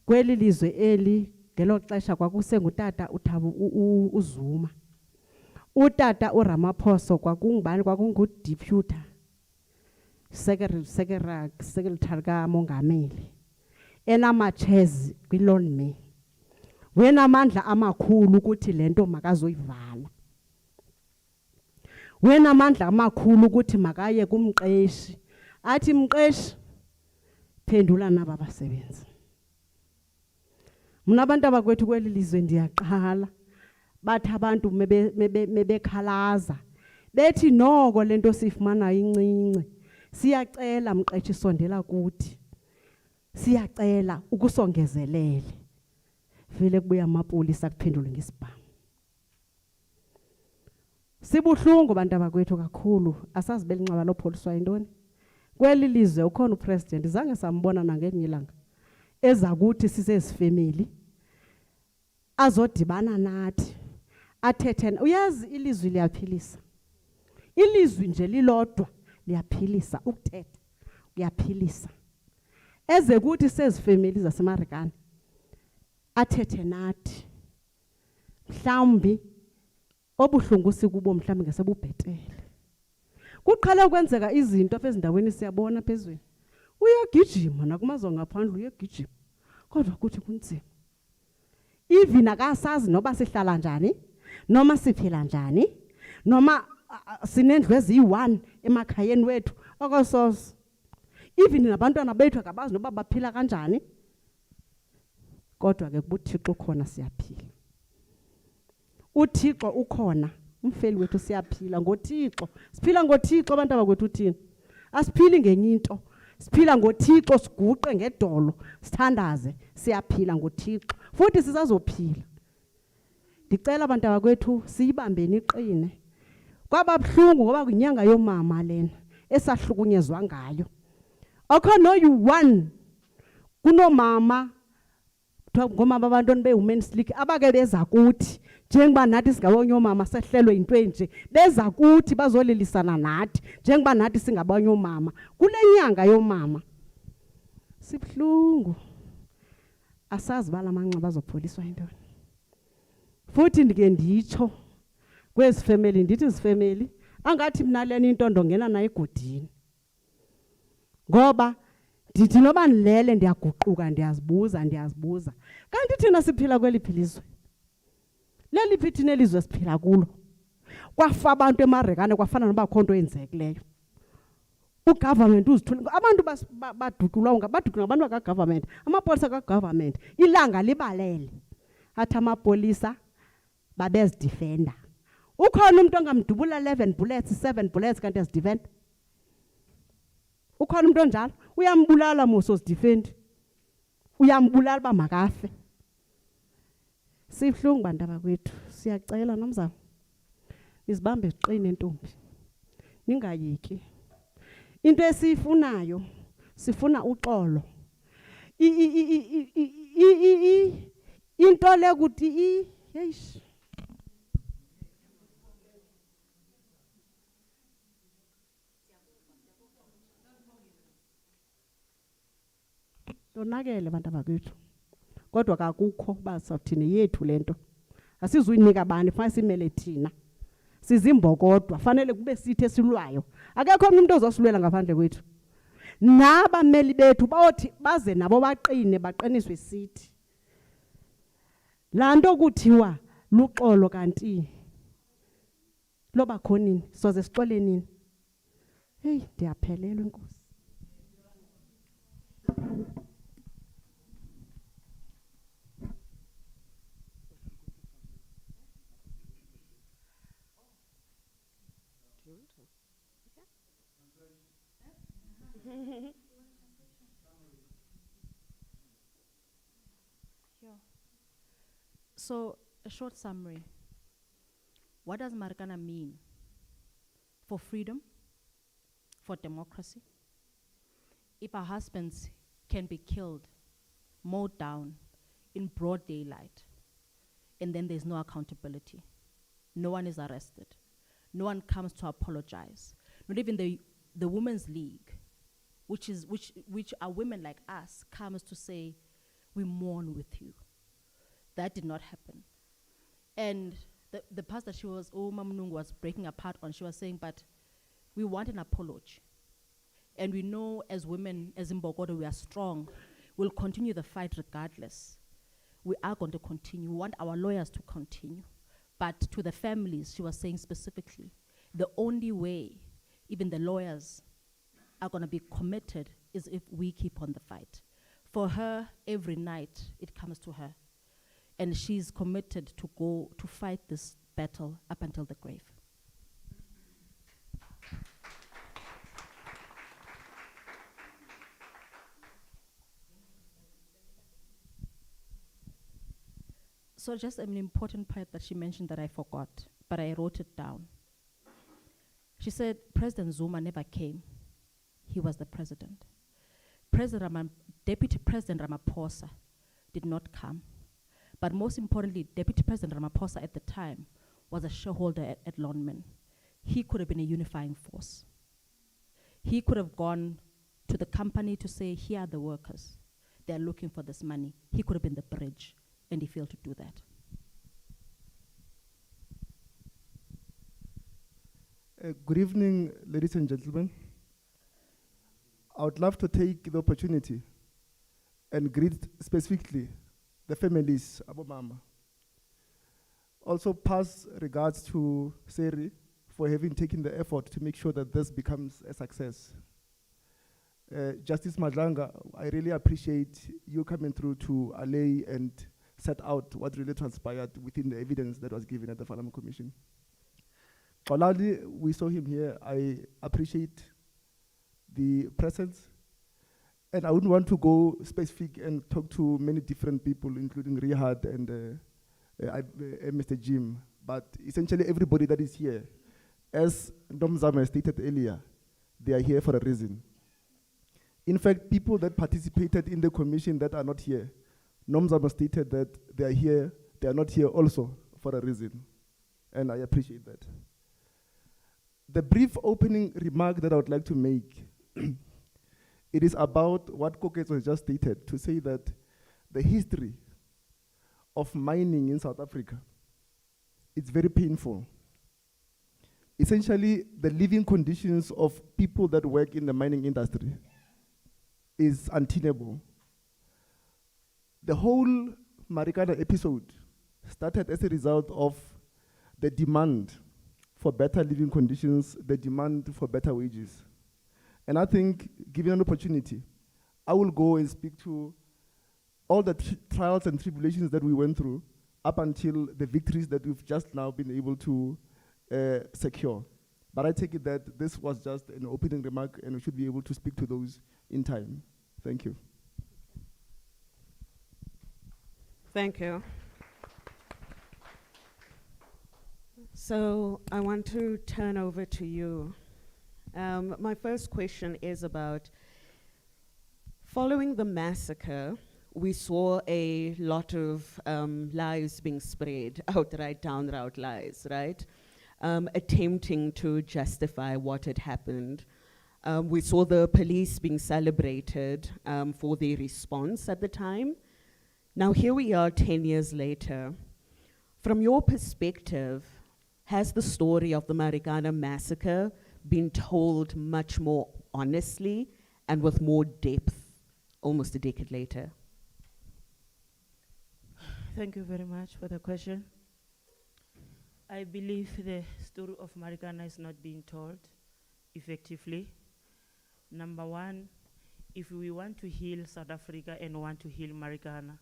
E: Kweli lizwe eli ngelo xesha kwakusengutata uThabo uZuma. Utata uRamaphosa kwakungubani, kwakungu-deputy secretary kamongameli. Enama-chairs kwi-Lord Mayor. Wenamandla amakhulu ukuthi lento makazoyivala. Wenamandla amakhulu ukuthi makaye kumqeshi. Athi mqeshi phendula naba basebenzi. Mna abantu abakwethu kweli lizwe ndiyaqala. Bathi abantu mebekhalaza. Bethi noko lento sifumana incinci. Siyacela mqeshi sondela kuthi. Siyacela ukusongezelele. Vele kubuya amapolisa kuphendule ngesibhamu. Sibuhlungu bantu abakwethu kakhulu. Asazi belinxeba lopholiswa yintoni. Kweli lizwe ukhona upresident zange sambona nangenye ilanga. Eza kuthi sisezifemeli. Azodibana nathi. Athethe, uyazi ilizwi liyaphilisa. Ilizwi nje lilodwa liyaphilisa, ukuthetha kuyaphilisa. Eze kuthi sezifemeli zaseMarikana. Athethe nathi. Mhlawumbi obuhlungu sikubo mhlawumbi ngesebubhetele. Kuqala ukwenzeka izinto apha ezindaweni siyabona phezulu. Uyagijima nakumazwe ngaphandle uyagijima. Kodwa kuthi kunzima. Even akasazi noba sihlala njani, noma siphila njani, noma sinendlu eziyi-1 emakhayeni wethu akasazi. Even nabantwana bethu akabazi noba baphila kanjani. Kodwa ke kubuThixo ukhona siyaphila. UThixo ukhona, umfeli wethu siyaphila ngoThixo. Siphila ngoThixo abantu abakwethu uthini. Asiphili ngenye into. Siphila ngoThixo, siguqe ngedolo, sithandaze, siyaphila ngoThixo. Futhi sisazophila. Ndicela abantu abakwethu siyibambeni iqine. Kwaba buhlungu ngoba kwinyanga yomama lena esahlukunyezwa ngayo. Akho no you1 kunomama ngomama abantwana be-Women's League abake beza kuthi njengoba nathi singabonye omama sehlelwe into enje beza kuthi bazolilisana nathi njengoba nathi singabonye omama kule nyanga yomama. Sibuhlungu. Asazi bala manxeba azopholiswa intoni. Futhi ndike nditsho kwezi family ndithi izifamily angathi mina lena into ndongena nayo egodini. Ngoba Ndithi noba ndilele ndiyaguquka ndiyazibuza. Kanti thina siphila kweliphi ilizwe? Leliphi thina elizwe siphila kulo? Kwafa abantu eMarikana kwafana noba akho nto eyenzekileyo. Ugovernment uzithule abantu badukulwa ngabantu bakagovernment, amapolisa kagovernment, ilanga libalele. Athi amapolisa babezidefenda. Ukhona umuntu ongamdubula 11 bullets, 7 bullets kanti ezidefenda? Ukhona umuntu onjalo? Uyambulala moso sidefend. Uyambulala ba makafe. Sibhlungu bantu abakwethu, siyacela nomzamo. Izibambe ziqine ntombi. Ningayiki. Into esiyifunayo, sifuna uxolo. Into le kuthi yeyish. Donakele bantu abakwethu. Kodwa akukho basawuthini yethu lento. Asizuyinika bani fanele simele thina. Sizimbokodwa fanele kube sithi esilwayo. Akekho umuntu ozosilwela ngaphandle kwethu. Nabameli bethu bathi baze nabo baqiniswe sithi. Lanto kuthiwa luxolo kanti loba khonini soze sixole nini. Hey ndiyaphelelwa inkosi.
A: So, a short summary. What does Marikana mean? For freedom, for democracy. If our husbands can be killed, mowed down in broad daylight, and then there's no accountability. No one is arrested. No one comes to apologize. Not even the Women's League, which are women like us, comes to say, we mourn with you. That did not happen. And the part that Mamnungu was breaking apart on, she was saying, but we want an apology. And we know as women, as Mbogodo, we are strong. We'll continue the fight regardless. We are going to continue. We want our lawyers to continue. But to the families, she was saying specifically, the only way even the lawyers are going to be committed is if we keep on the fight. For her, every night it comes to her. And she's committed to go to fight this battle up until the grave. So just an important part that she mentioned that I forgot, but I wrote it down. She said President Zuma never came. He was the president. Deputy President Ramaphosa did not come. But most importantly, Deputy President Ramaphosa at the time was a shareholder at Lonmin. He could have been a unifying force. He could have gone to the company to say, here are the workers. They're looking for this money. He could have been the bridge, and he failed to do that.
F: Good evening, ladies and gentlemen. I would love to take the opportunity and greet specifically the families, Abu Mama. Also pass regards to Seri for having taken the effort to make sure that this becomes a success. Justice Madlanga, I really appreciate you coming through to allay and set out what really transpired within the evidence that was given at the Farlam Commission. Olali, we saw him here. I appreciate the presence. And I wouldn't want to go specific and talk to many different people, including Rihad and Mr. Jim. But essentially everybody that is here, as Domzama stated earlier, they are here for a reason. In fact, people that participated in the commission that are not here, Nomzama stated that they are here, they are not here also for a reason. And I appreciate that. The brief opening remark that I would like to make, it is about what Koketso has just stated, to say that the history of mining in South Africa, it's very painful. Essentially, the living conditions of people that work in the mining industry, is untenable. The whole Marikana episode started as a result of the demand for better living conditions, the demand for better wages. And I think, given an opportunity, I will go and speak to all the trials and tribulations that we went through up until the victories that we've just now been able to secure. But I take it that this was just an opening remark and we should be able to speak to those in time. Thank you.
C: Thank you. So I want to turn over to you. My first question is about, following the massacre, we saw a lot of lies being spread, outright, downright lies, right? Attempting to justify what had happened. We saw the police being celebrated for their response at the time. Now here we are 10 years later. From your perspective, has the story of the Marikana massacre been told much more honestly and with more depth almost a decade later?
D: Thank you very much for the question. I believe the story of Marikana is not being told effectively. Number one, if we want to heal South Africa and want to heal Marikana,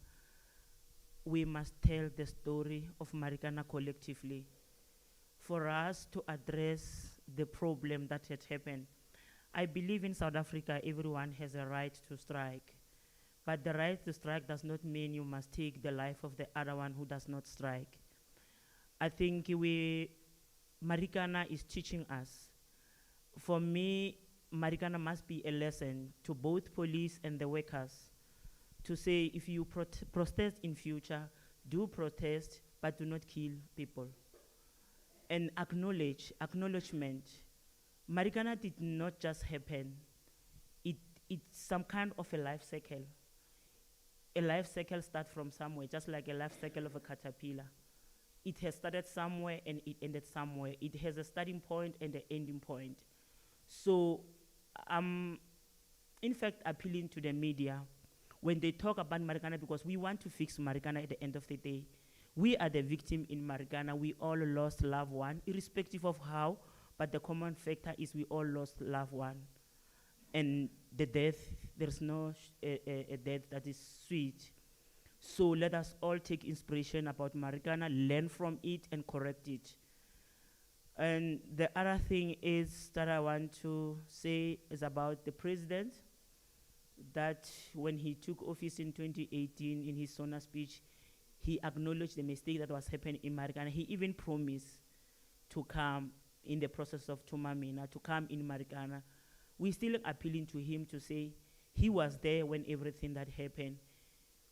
D: we must tell the story of Marikana collectively. For us to address the problem that had happened, I believe in South Africa everyone has a right to strike. But the right to strike does not mean you must take the life of the other one who does not strike. I think Marikana is teaching us. For me, Marikana must be a lesson to both police and the workers to say, if you protest in future, do protest, but do not kill people. And acknowledgement. Marikana did not just happen. It's some kind of a life cycle. A life cycle starts from somewhere, just like a life cycle of a caterpillar. It has started somewhere and it ended somewhere. It has a starting point and an ending point. So I'm, in fact, appealing to the media when they talk about Marikana, because we want to fix Marikana at the end of the day. We are the victim in Marikana. We all lost loved one, irrespective of how, but the common factor is we all lost loved one. And the death, there's no a death that is sweet. So let us all take inspiration about Marikana, learn from it and correct it. And the other thing is that I want to say is about the president, that when he took office in 2018 in his SONA speech, he acknowledged the mistake that was happening in Marikana. He even promised to come in the process of Tumamina, to come in Marikana. We're still appealing to him to say he was there when everything that happened.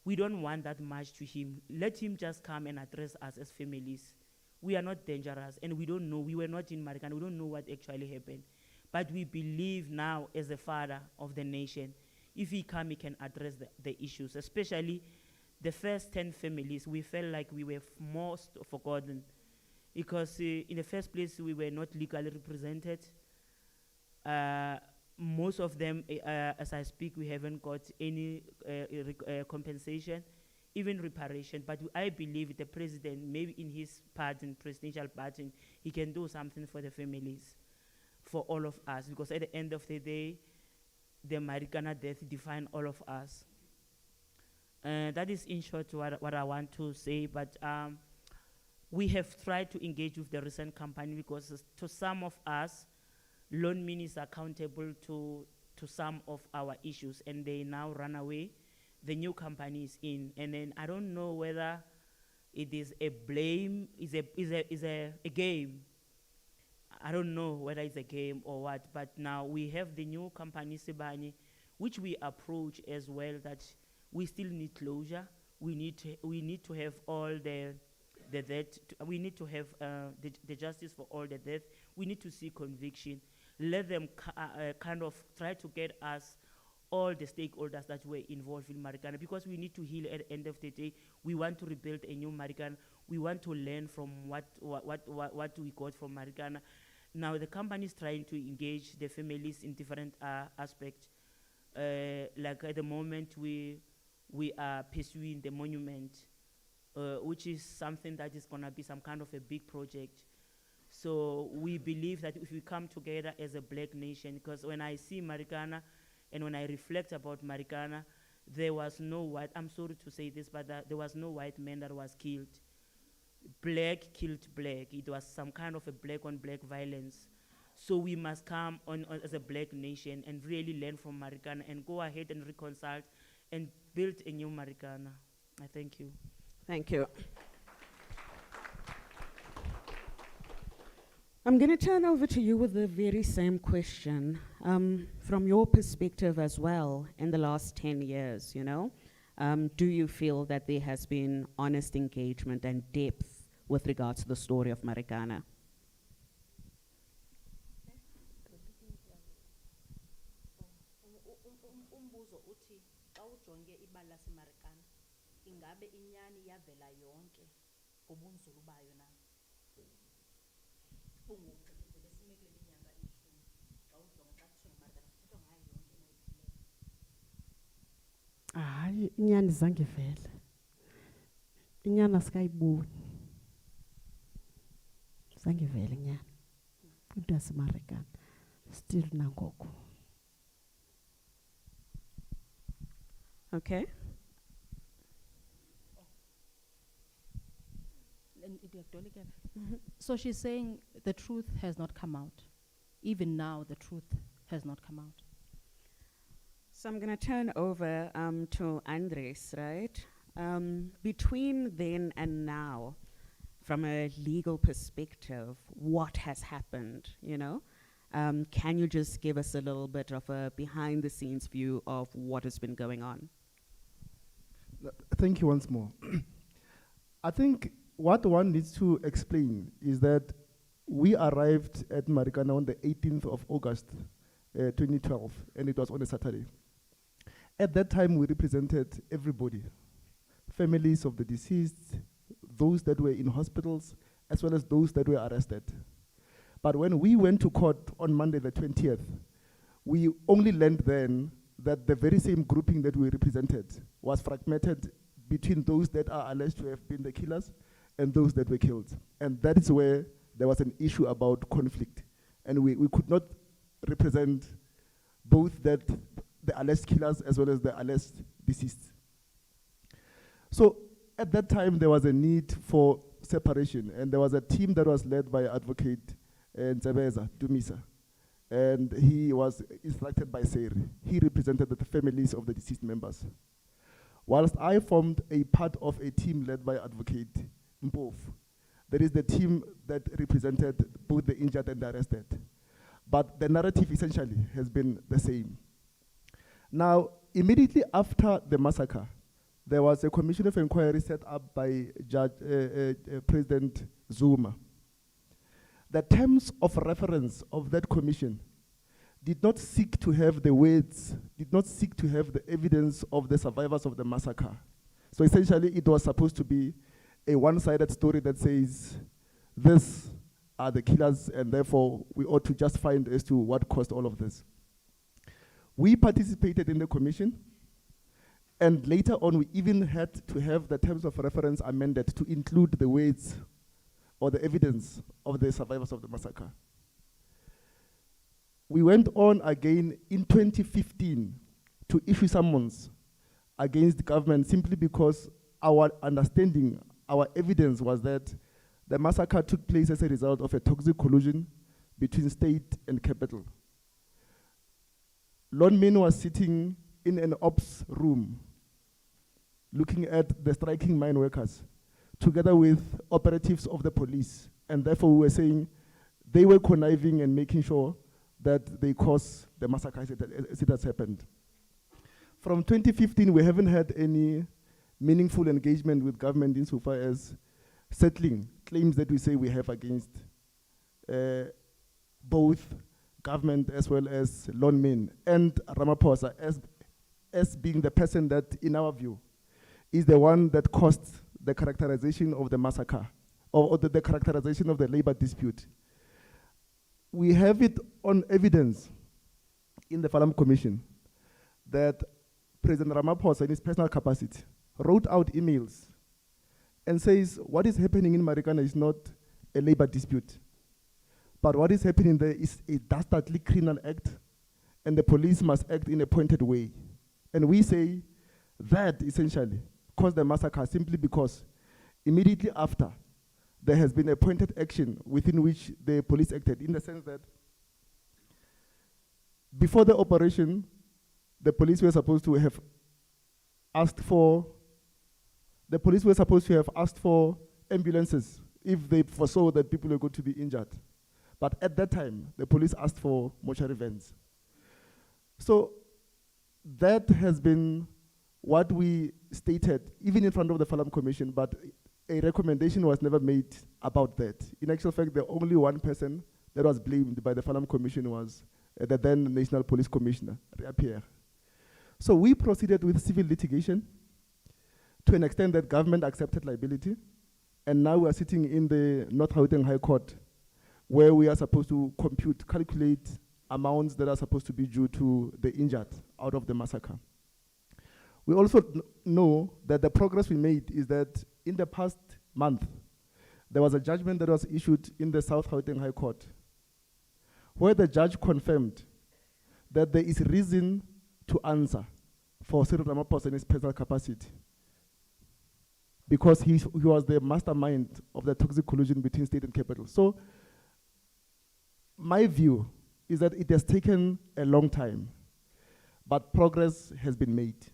D: We don't want that much to him. Let him just come and address us as families. We are not dangerous, and we don't know. We were not in Marikana. We don't know what actually happened. But we believe now, as the father of the nation, if he come, he can address the issues, especially the first 10 families. We felt like we were most forgotten because in the first place, we were not legally represented. Most of them, as I speak, we haven't got any compensation, even reparation. But I believe the president, maybe in his pardon, presidential pardon, he can do something for the families, for all of us, because at the end of the day, the Marikana death defined all of us. That is in short what I want to say, but we have tried to engage with the recent company because to some of us, loan mean is accountable to some of our issues, and they now run away. The new company is in, and then I don't know whether it is a blame, is a game. I don't know whether it's a game or what, but now we have the new company, Sibanye, which we approach as well, that we still need closure. We need to have all the death. We need to have the justice for all the death. We need to see conviction. Let them kind of try to get us, all the stakeholders that were involved in Marikana, because we need to heal at the end of the day. We want to rebuild a new Marikana. We want to learn from what we got from Marikana. Now the company is trying to engage the families in different aspects. like at the moment we are pursuing the monument, which is something that is gonna be some kind of a big project. So we believe that if we come together as a black nation, because when I see Marikana and when I reflect about Marikana, there was no white, I'm sorry to say this, but there was no white man that was killed. Black killed black. It was some kind of a black on black violence. So we must come on as a black nation and really learn from Marikana and go ahead and reconcile and build a new Marikana. I thank you.
C: Thank you. I'm going to turn over to you with the very same question. From your perspective as well, in the last 10 years, you know, do you feel that there has been honest engagement and depth with regards to the story of Marikana?
A: Umbuzo uthi xa ujonge ibala laseMarikana ingabe inyani yavela yonke ngobunzulu bayo na bunguphi besimekele inyanga ishumi xa ujonga xa kuthwe Marikana kuthethwa ngayo yonke na
E: Hayi, inyani zange vele. Inyani asikayiboni. Zange vele inyani. Into yaseMarikana. Still nangoko.
C: Okay.
A: So she's saying the truth has not come out. Even now, the truth has not come out.
C: So I'm going to turn over to Andres, right? Between then and now, from a legal perspective, what has happened, you know? Can you just give us a little bit of a behind-the-scenes view of what has been going on?
F: Thank you once more. I think what one needs to explain is that we arrived at Marikana on the 18th of August 2012, and it was on a Saturday. At that time, we represented everybody, families of the deceased, those that were in hospitals, as well as those that were arrested. But when we went to court on Monday the 20th, we only learned then that the very same grouping that we represented was fragmented between those that are alleged to have been the killers and those that were killed. And that is where there was an issue about conflict. And we could not represent both the alleged killers as well as the alleged deceased. So at that time, there was a need for separation, and there was a team that was led by Advocate Nzebeza Dumisa, and he was instructed by Seri. He represented the families of the deceased members. Whilst I formed a part of a team led by Advocate Mpof, there is the team that represented both the injured and the arrested. But the narrative essentially has been the same. Now, immediately after the massacre, there was a commission of inquiry set up by President Zuma. The terms of reference of that commission did not seek to have the words, did not seek to have the evidence of the survivors of the massacre. So essentially, it was supposed to be a one-sided story that says, these are the killers, and therefore we ought to just find as to what caused all of this. We participated in the commission, and later on, we even had to have the terms of reference amended to include the words or the evidence of the survivors of the massacre. We went on again in 2015 to issue summons against the government simply because our understanding, our evidence was that the massacre took place as a result of a toxic collusion between state and capital. Lon Min was sitting in an ops room looking at the striking mine workers together with operatives of the police. And therefore we were saying they were conniving and making sure that they caused the massacre as it has happened. From 2015, we haven't had any meaningful engagement with government insofar as settling claims that we say we have against both government as well as Lon Min and Ramaphosa as being the person that, in our view, is the one that caused the characterization of the massacre or the characterization of the labor dispute. We have it on evidence in the Falam Commission that President Ramaphosa, in his personal capacity, wrote out emails and says what is happening in Marikana is not a labor dispute, but what is happening there is a dastardly criminal act, and the police must act in a pointed way. And we say that essentially caused the massacre simply because immediately after there has been a pointed action within which the police acted, in the sense that before the operation, the police were supposed to have asked for ambulances if they foresaw that people were going to be injured. But at that time, the police asked for mortuary vans. So that has been what we stated, even in front of the Falam Commission, but a recommendation was never made about that. In actual fact, the only one person that was blamed by the Falam Commission was the then National Police Commissioner, Pierre. So we proceeded with civil litigation to an extent that government accepted liability. And now we are sitting in the North Gauteng High Court, where we are supposed to calculate amounts that are supposed to be due to the injured out of the massacre. We also know that the progress we made is that in the past month, there was a judgment that was issued in the South Gauteng High Court, where the judge confirmed that there is reason to answer for Cyril Ramaphosa in his personal capacity, because he was the mastermind of the toxic collusion between state and capital. So my view is that it has taken a long time, but progress has been made.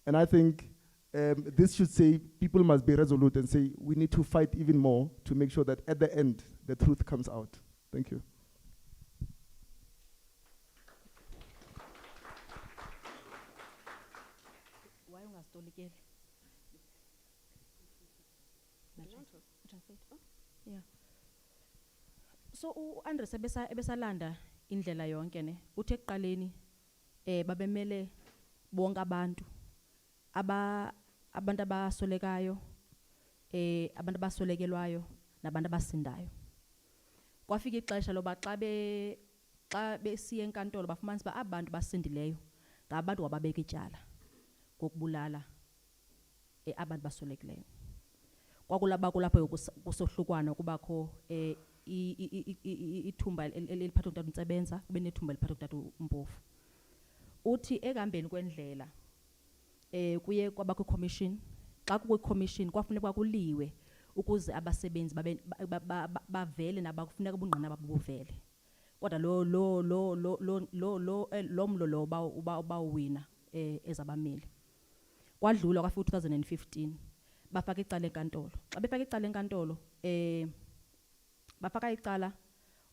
F: And I think this should say people must be resolute and say we need to fight even more to make sure that at the end, the truth comes out. Thank you.
A: Why ungasitolikeli? Yeah. So Andres ebesalanda indlela yonke ne. Uthe ekuqaleni babemele bonke abantu abasolekayo, abantu abasolekelwayo nabantu abasindayo. Kwafika ixesha loba xa besiya enkantolo bafumanisa uba abantu basindileyo ngabantu wababeka ityala ngokubulala abantu basolekileyo. Kwakulaba kulapho kusohlukwana kubakho ithumba eliphatha uNtata uNtsebenza kube nethumba eliphatha uNtata uMpofu. Uthi ekambeni kwendlela kuye kwabakho commission, xa kukho commission kwafuneka kuliwe ukuze abasebenzi bavele nabakufuneka ubungqina babo buvele. Kodwa lo mlo lo ubawina ezabameli. Kwadlula kwafika 2015 bafaka icala enkantolo. Xa befaka icala enkantolo bafaka icala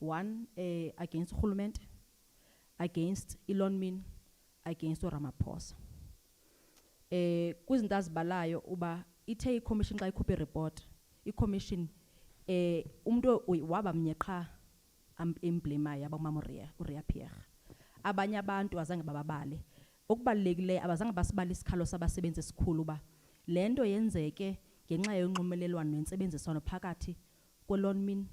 A: one against urhulumente, against iLonmin, against uRamaphosa. Kwizinto azibalayo uba ithe i-commission xa ikhuphe report, i-commission umuntu waba mnye qha emblemayo abamama uRia Pierre. Abanye abantu azange bababale. Okubalulekileyo abazange basibala isikhalo sabasebenzi esikhulu uba lento yenzeke ngenxa yonxumelelwano nentsebenziswano phakathi kweLonmin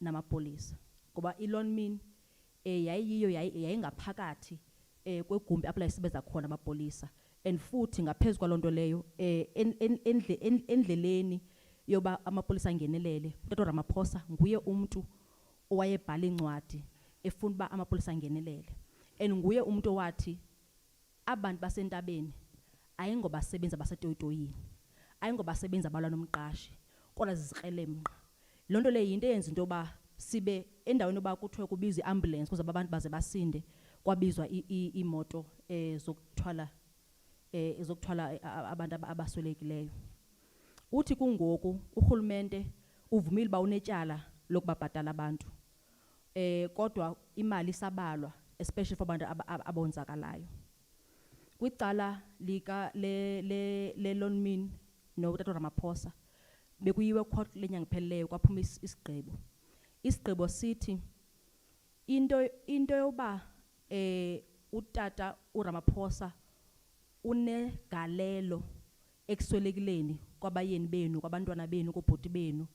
A: namapolisa. Ngoba iLonmin yayiyiyo yayingaphakathi kwegumbi apho layisebenza khona amapolisa, and futhi ngaphezulu kwalonto leyo endleleni yoba amapolisa angenelele uTata Ramaphosa nguye umuntu owayebhala incwadi efuna uba amapolisa angenelele, and nguye umuntu owathi abantu basentabeni ayingobasebenzi abasetoyitoyini, ayingobasebenzi abalwa nomqashi kodwa zizikrelemnqa. Lonto leyo yinto eyenza into yoba sibe endaweni yoba kuthiwe kubizwa iambulance kuze abantu baze basinde, kwabizwa imoto zokuthwala abantu abasolekileyo. Uthi kungoku urhulumente uvumile ba unetyala lokubabhatala abantu, kodwa imali isabalwa, especially for abantu abonzakalayo. Kwicala lika leLonmin noTata Ramaphosa bekuyiwe court lenyanga iphelileyo kwaphuma isigqibo. Isigqibo sithi into yoba uTata uRamaphosa unegalelo ekuswelekileni kwabayeni benu, kwabantwana benu, koobhuti benu,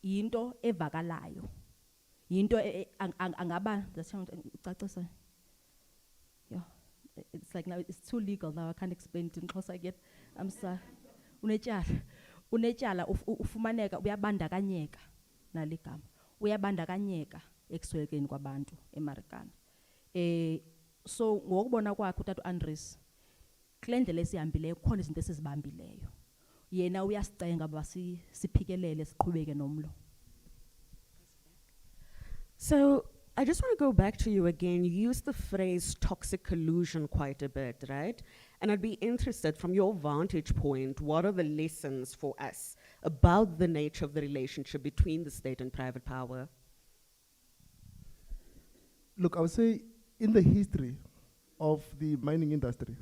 A: yinto evakalayo, yinto angaba ucacisa it's like now it's too legal now. I can't explain it in Xhosa again. I'm sorry. Unetyala. Unetyala ufumaneka uyabandakanyeka naligama. Uyabandakanyeka ekuswelekeni kwabantu eMarikana. So ngokubona kwakhe uTata Andres kule ndlela esihambileyo kukhona izinto esizibambileyo. Yena uyasicenga ba siphikelele siqhubeke nomlo.
C: So I just want to go back to you again. You used the phrase toxic collusion quite a bit, right? And I'd be interested from your vantage point, what are the lessons for us about the nature of the relationship between the state and private power?
F: Look, I would say in the history of the mining industry,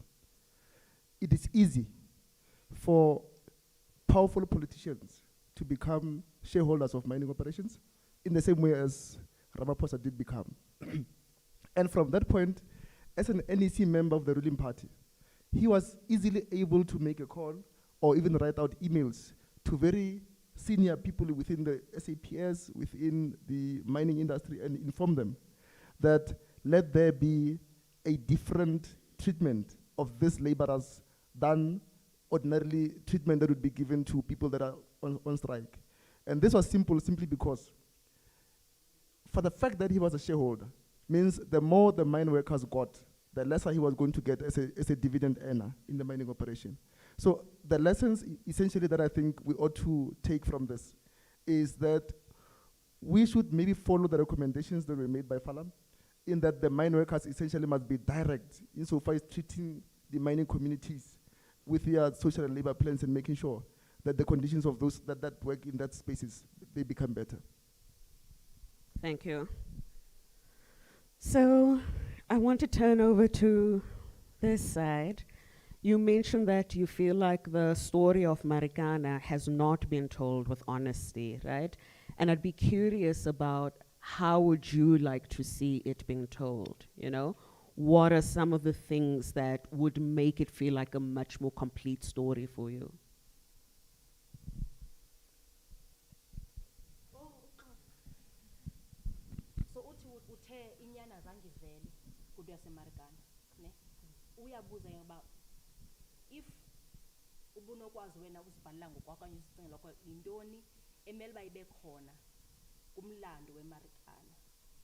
F: it is easy for powerful politicians to become shareholders of mining operations in the same way as Ramaphosa did become. And from that point, as an NEC member of the ruling party, he was easily able to make a call or even write out emails to very senior people within the SAPS, within the mining industry, and inform them that let there be a different treatment of these laborers than ordinarily treatment that would be given to people that are on strike. And this was simply because for the fact that he was a shareholder means the more the mine workers got, the lesser he was going to get as a dividend earner in the mining operation. So the lessons essentially that I think we ought to take from this is that we should maybe follow the recommendations that were made by Falam, in that the mine workers essentially must be direct insofar as treating the mining communities with their social and labor plans and making sure that the conditions of those that work in that spaces, they become better.
C: Thank you. So I want to turn over to this side. You mentioned that you feel like the story of Marikana has not been told with honesty, right? And I'd be curious about how would you like to see it being told, you know? What are some of the things that would make it feel like a much more complete story for you?
A: So uthi uthe inyana zange vele kudu yaseMarikana, ne? Uyabuza yoba if ubunokwazi wena uzibhalela ngokwakho okanye uzicingela lokho yintoni emele uba ibe khona kumlando weMarikana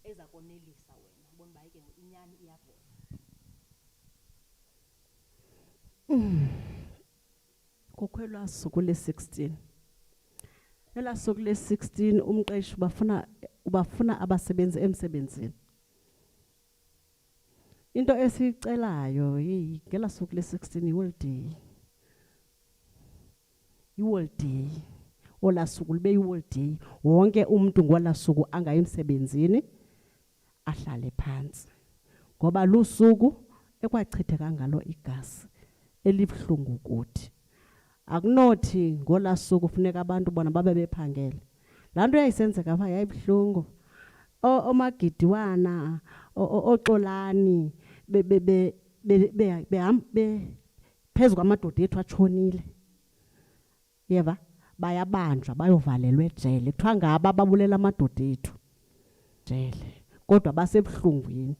A: eza konelisa wena ubona uba ke inyani iyavela.
E: Kukhwelwa suku le-16. Ela suku le-16 umqeshi ubafuna abasebenzi emsebenzini. Into esicelayo ngela suku le-16 i-holiday. I-holiday. Ola suku libe i-holiday. Wonke umuntu ngola suku angayi emsebenzini ahlale phansi. Ngoba lusuku ekwachitheka ngalo igazi elibhlungu kuthi. Akunothi ngola suku kufuneka abantu bona babe bephangele. Laa nto yayisenzeka pha yayibhlungu. Omagidiwana, oxolani, phezu kwamadoda ethu atshonile. Yeva, bayabanjwa, bayovalelwa ejele. Kuthiwa ngaba babulela amadoda ethu. Jele. Kodwa basebuhlungwini.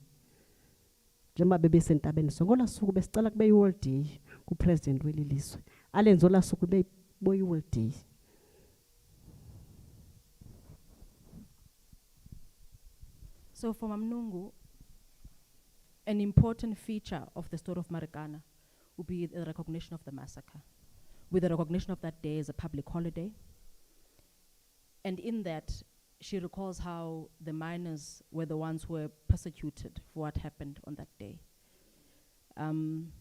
E: Njengoba bebesentabeni songola suku besicela kube yi-holiday kupresident weli lizwe. Alenze ola suku libe yi-holiday.
A: So for Mamnungu, an important feature of the story of Marikana would be the recognition of the massacre, with the recognition of that day as a public holiday. And in that, she recalls how the miners were the ones who were persecuted for what happened on that day. And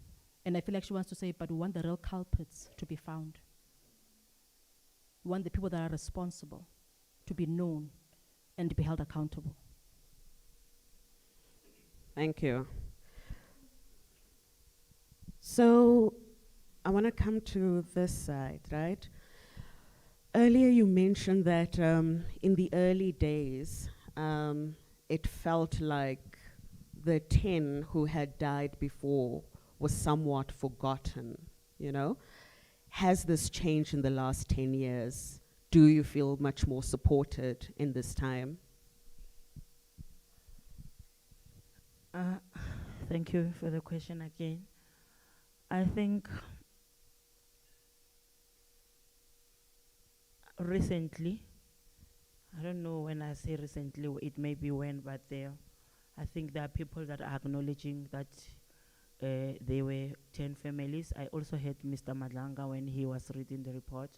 A: I feel like she wants to say, but we want the real culprits to be found. We want the people that are responsible to be known and to be held accountable.
C: Thank you. So I want to come to this side, right? Earlier you mentioned that in the early days, it felt like the 10 who had died before was somewhat forgotten, you know? Has this changed in the last 10 years? Do you feel much more supported in this time?
D: thank you for the question again. I think recently, I don't know when I say recently, it may be when, but I think there are people that are acknowledging that there were 10 families. I also heard Mr. Madlanga when he was reading the report.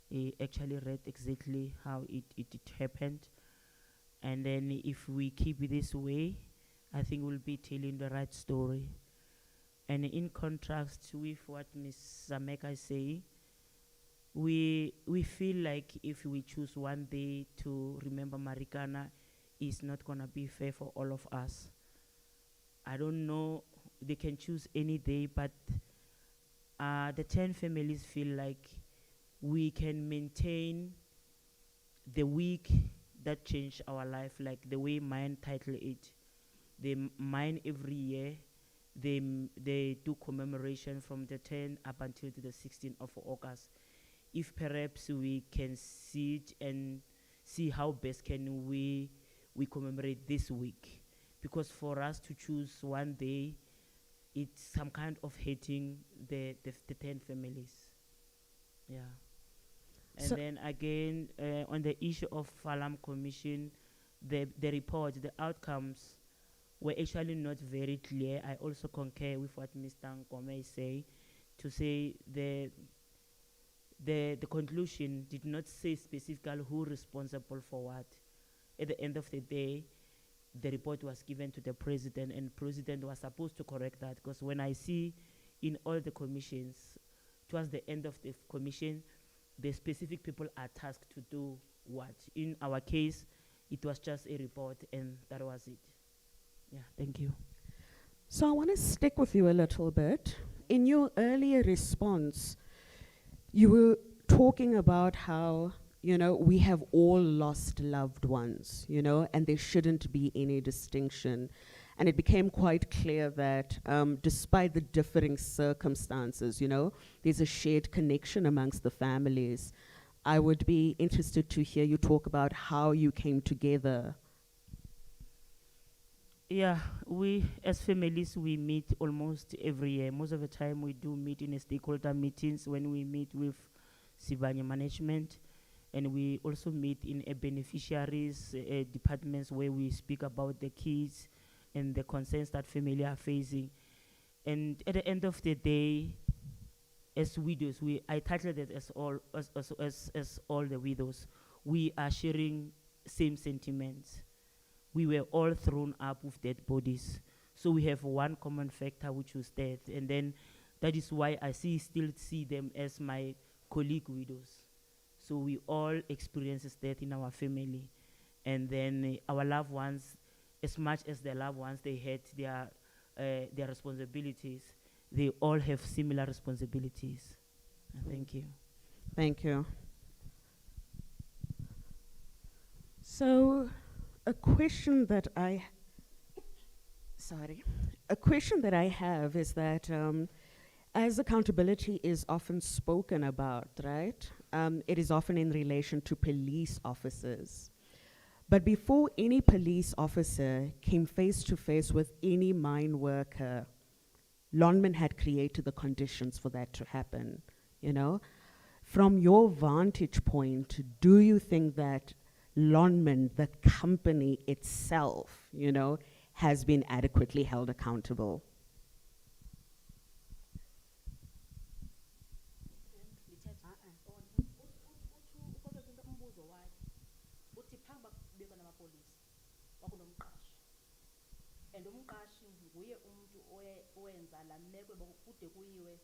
D: He actually read exactly how it happened. And then if we keep it this way, I think we'll be telling the right story. And in contrast with what Ms. Zameka is saying, we feel like if we choose one day to remember Marikana, it's not gonna be fair for all of us. I don't know, they can choose any day, but the 10 families feel like we can maintain the week that changed our life, like the way mine title it. They mine every year. They do commemoration from the 10th up until to the 16th of August. If perhaps we can see it and see how best can we commemorate this week. Because for us to choose one day, it's some kind of hating the 10 families. Yeah. And
C: So-
D: then again, on the issue of Falam Commission, the report, the outcomes were actually not very clear. I also concur with what Mr. Nkome is saying, to say the conclusion did not say specifically who responsible for what. At the end of the day, the report was given to the president, and president was supposed to correct that, because when I see in all the commissions, towards the end of the commission, the specific people are tasked to do what. In our case, it was just a report, and that was it. Yeah, thank you.
C: So I want to stick with you a little bit. In your earlier response, you were talking about how, we have all lost loved ones, and there shouldn't be any distinction. And it became quite clear that despite the differing circumstances, there's a shared connection amongst the families. I would be interested to hear you talk about how you came together.
D: Yeah, we as families, we meet almost every year. Most of the time we do meet in a stakeholder meetings when we meet with Sibanye management, and we also meet in a beneficiaries departments where we speak about the kids and the concerns that family are facing. And at the end of the day, as widows, I titled it as all the widows, we are sharing same sentiments. We were all thrown up with dead bodies. So we have one common factor, which was death. And then that is why I still see them as my colleague widows. So we all experience death in our family. And then our loved ones, as much as their loved ones, they had their responsibilities, they all have similar responsibilities. Thank you.
C: Thank you. So, a question that I have is that as accountability is often spoken about, right? It is often in relation to police officers. But before any police officer came face to face with any mine worker, Lonmin had created the conditions for that to happen, From your vantage point, do you think that Lonmin, the company itself, has been adequately held accountable?
A: And umqashi nguye umuntu owenza la meko kude kuyiwe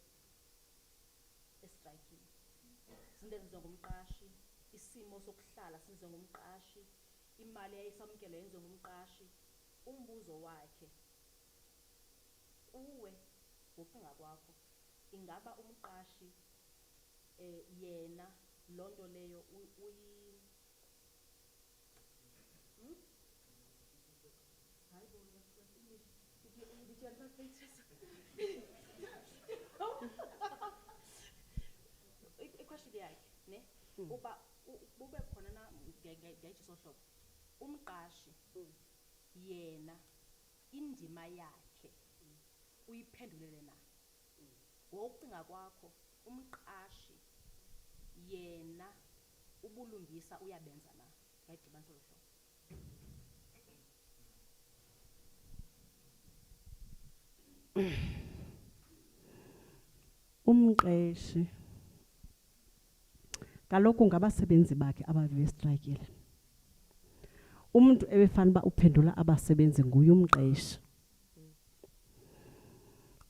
A: estrikini. Izinto ezenziwa ngumqashi, isimo sokuhlala senziwa ngumqashi, imali eyayisamkele yenziwa ngumqashi. Umbuzo wakhe kuwe ngokucinga kwakho, ingaba umqashi yena lonto leyo iquestion yakhe ne uba bube khona na ngayitsho sohlobo umqashi yena indima yakhe uyiphendulele na. Ngokucinga kwakho umqashi yena ubulungisa uyabenza na. Ngayidibana solo hlobo.
E: Umqeshi kaloku ngabasebenzi bakhe ababestrikile. Umuntu ebefana uba uphendula abasebenzi nguye umqeshi.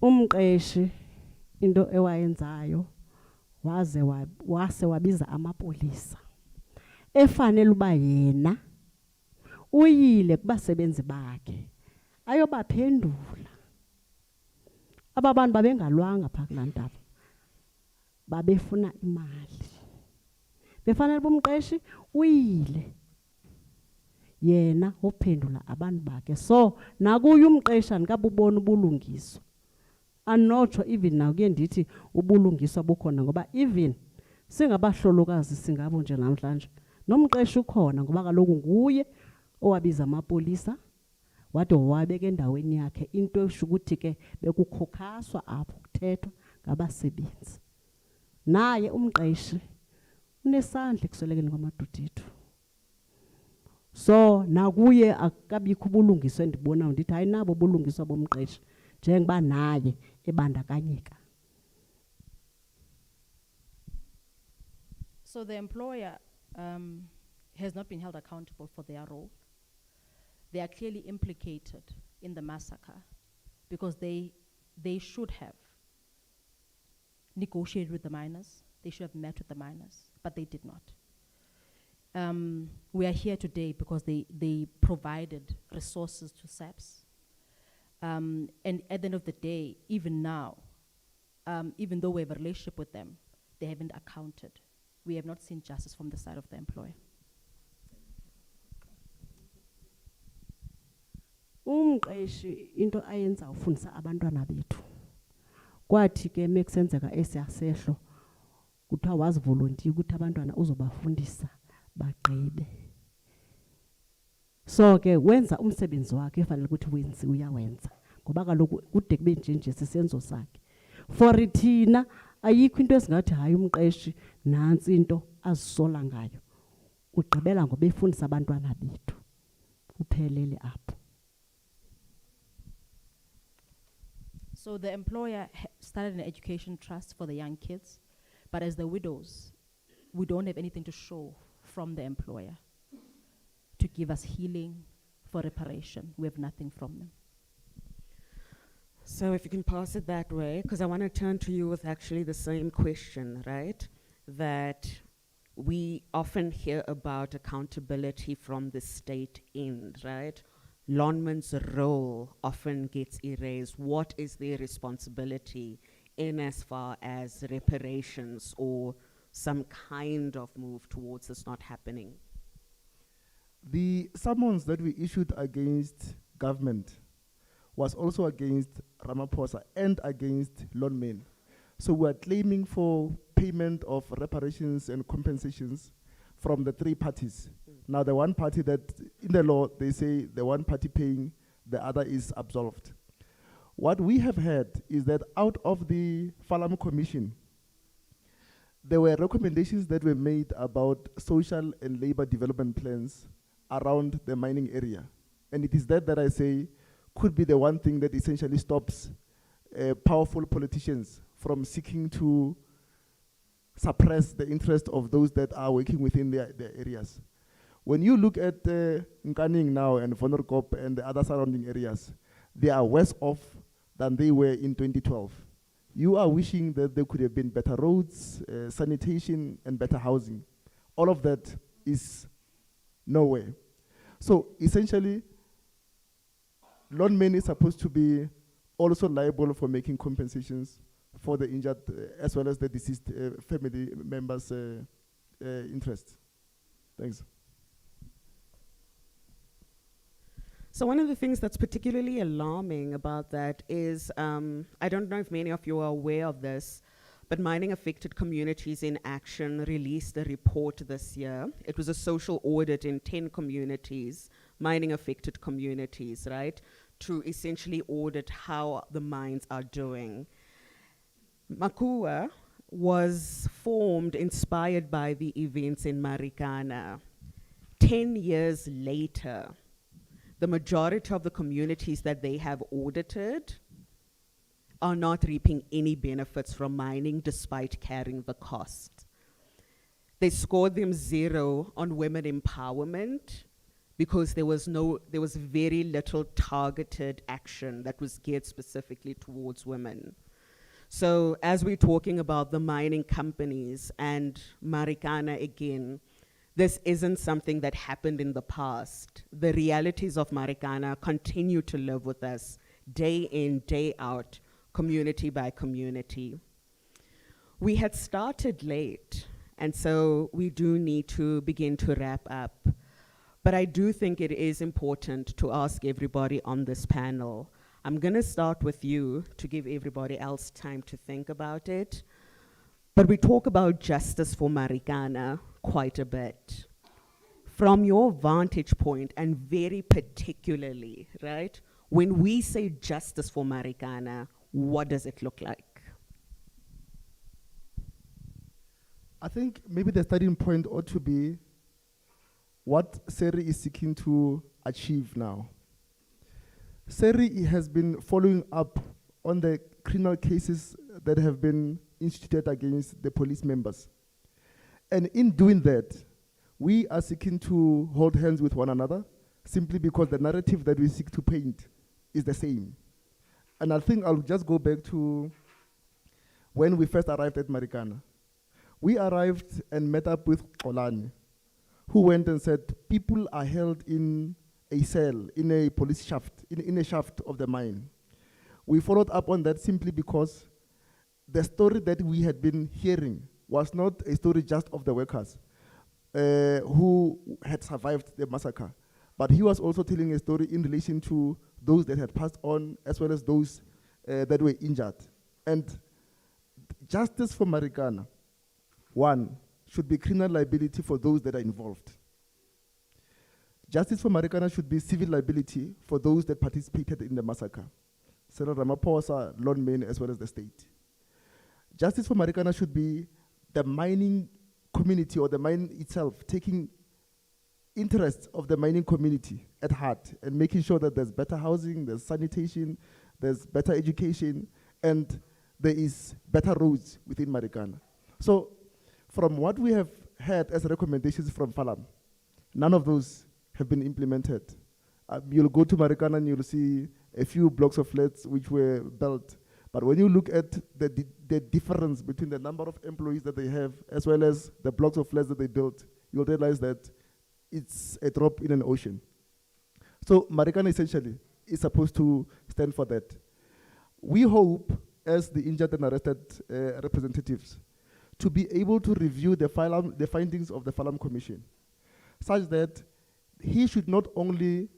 E: Umqeshi into ewayenzayo wase wabiza amapolisa. Efanele uba yena uyile kubasebenzi bakhe ayobaphendula. Aba bantu babengalwanga phaa kulaa ntaba. Babefuna imali. Befanele bomqeshi uyile yena ophendula abantu bakhe. So nakuye umqeshi andikabubona ubulungiswa. Anotsho even now kuye ndithi ubulungiswa bukhona ngoba even singabahlolokazi singabo nje namhlanje nomqeshi ukhona ngoba kaloku nguye owabiza amapolisa wade wabeka endaweni yakhe into esho ukuthi ke bekukhokhaswa apho kuthethwa ngabasebenzi. Naye umqeshi unesandla ekuswelekeni kwamadoda ethu. So nakuye akabikho ubulungiswa endibona ndithi hayi nabo ubulungiswa bomqeshi njengoba naye ebandakanyeka.
A: So the employer has not been held accountable for their role. They are clearly implicated in the massacre because they should have negotiated with the miners. They should have met with the miners, but they did not. We are here today because they provided resources to SAPS. And at the end of the day, even now, even though we have a relationship with them, they haven't accounted. We have not seen justice from the side of the employer.
E: Umqeshi into ayenza ufundisa abantwana bethu. Kwathi ke mekusenzeka esiyasehlo kuthiwa wazivolontiya ukuthi abantwana uzobafundisa bagqibe. So ke wenza umsebenzi wakhe efanele ukuthi wenzi uyawenza ngoba kaloku kude kube nje sisenzo sakhe. For thina ayikho into esingathi hayi umqeshi nansi into azisola ngayo. Ugqibela ngoba efundisa abantwana bethu. Uphelele apho.
A: So the employer started an education trust for the young kids, but as the widows, we don't have anything to show from the employer to give us healing for reparation. We have nothing from them.
C: So if you can pass it that way, because I want to turn to you with actually the same question, right? That we often hear about accountability from the state end, right? Lawnman's role often gets erased. What is their responsibility in as far as reparations or some kind of move towards this not happening?
F: The summons that we issued against government was also against Ramaphosa and against lawnmen. So we are claiming for payment of reparations and compensations from the three parties. Now the one party that, in the law, they say the one party paying, the other is absolved. What we have heard is that out of the Falam Commission, there were recommendations that were made about social and labor development plans around the mining area. And it is that I say could be the one thing that essentially stops powerful politicians from seeking to suppress the interest of those that are working within their areas. When you look at Nkaning now and Vonorkop and the other surrounding areas, they are worse off than they were in 2012. You are wishing that there could have been better roads, sanitation, and better housing. All of that is nowhere. So essentially, lawnmen is supposed to be also liable for making compensations for the injured as well as the deceased family members' interests. Thanks.
C: So one of the things that's particularly alarming about that is, I don't know if many of you are aware of this, but Mining Affected Communities in Action released a report this year. It was a social audit in 10 communities, mining affected communities, right? to essentially audit how the mines are doing. Makua was formed, inspired by the events in Marikana. 10 years later, the majority of the communities that they have audited are not reaping any benefits from mining despite carrying the cost. They scored them 0 on women empowerment because there was very little targeted action that was geared specifically towards women. So as we're talking about the mining companies and Marikana again, this isn't something that happened in the past. The realities of Marikana continue to live with us day in, day out, community by community. We had started late, and so we do need to begin to wrap up. But I do think it is important to ask everybody on this panel. I'm going to start with you to give everybody else time to think about it. But we talk about justice for Marikana quite a bit. From your vantage point, and very particularly, right, when we say justice for Marikana, what does it look like?
F: I think maybe the starting point ought to be what SERI is seeking to achieve now. SERI has been following up on the criminal cases that have been instituted against the police members. And in doing that, we are seeking to hold hands with one another simply because the narrative that we seek to paint is the same. And I think I'll just go back to when we first arrived at Marikana. We arrived and met up with Xolani, who went and said, people are held in a cell, in a police shaft, in a shaft of the mine. We followed up on that simply because the story that we had been hearing was not a story just of the workers who had survived the massacre, but he was also telling a story in relation to those that had passed on as well as those that were injured. And justice for Marikana, one, should be criminal liability for those that are involved. Justice for Marikana should be civil liability for those that participated in the massacre. Cyril Ramaphosa, Lon Main, as well as the state. Justice for Marikana should be the mining community or the mine itself taking interests of the mining community at heart and making sure that there's better housing, there's sanitation, there's better education, and there is better roads within Marikana. So from what we have had as recommendations from Falam, none of those have been implemented. You'll go to Marikana and you'll see a few blocks of flats which were built. But when you look at the difference between the number of employees that they have as well as the blocks of flats that they built, you'll realize that it's a drop in an ocean. So Marikana essentially is supposed to stand for that. We hope, as the injured and arrested representatives, to be able to review the findings of the Falam Commission, such that he should not only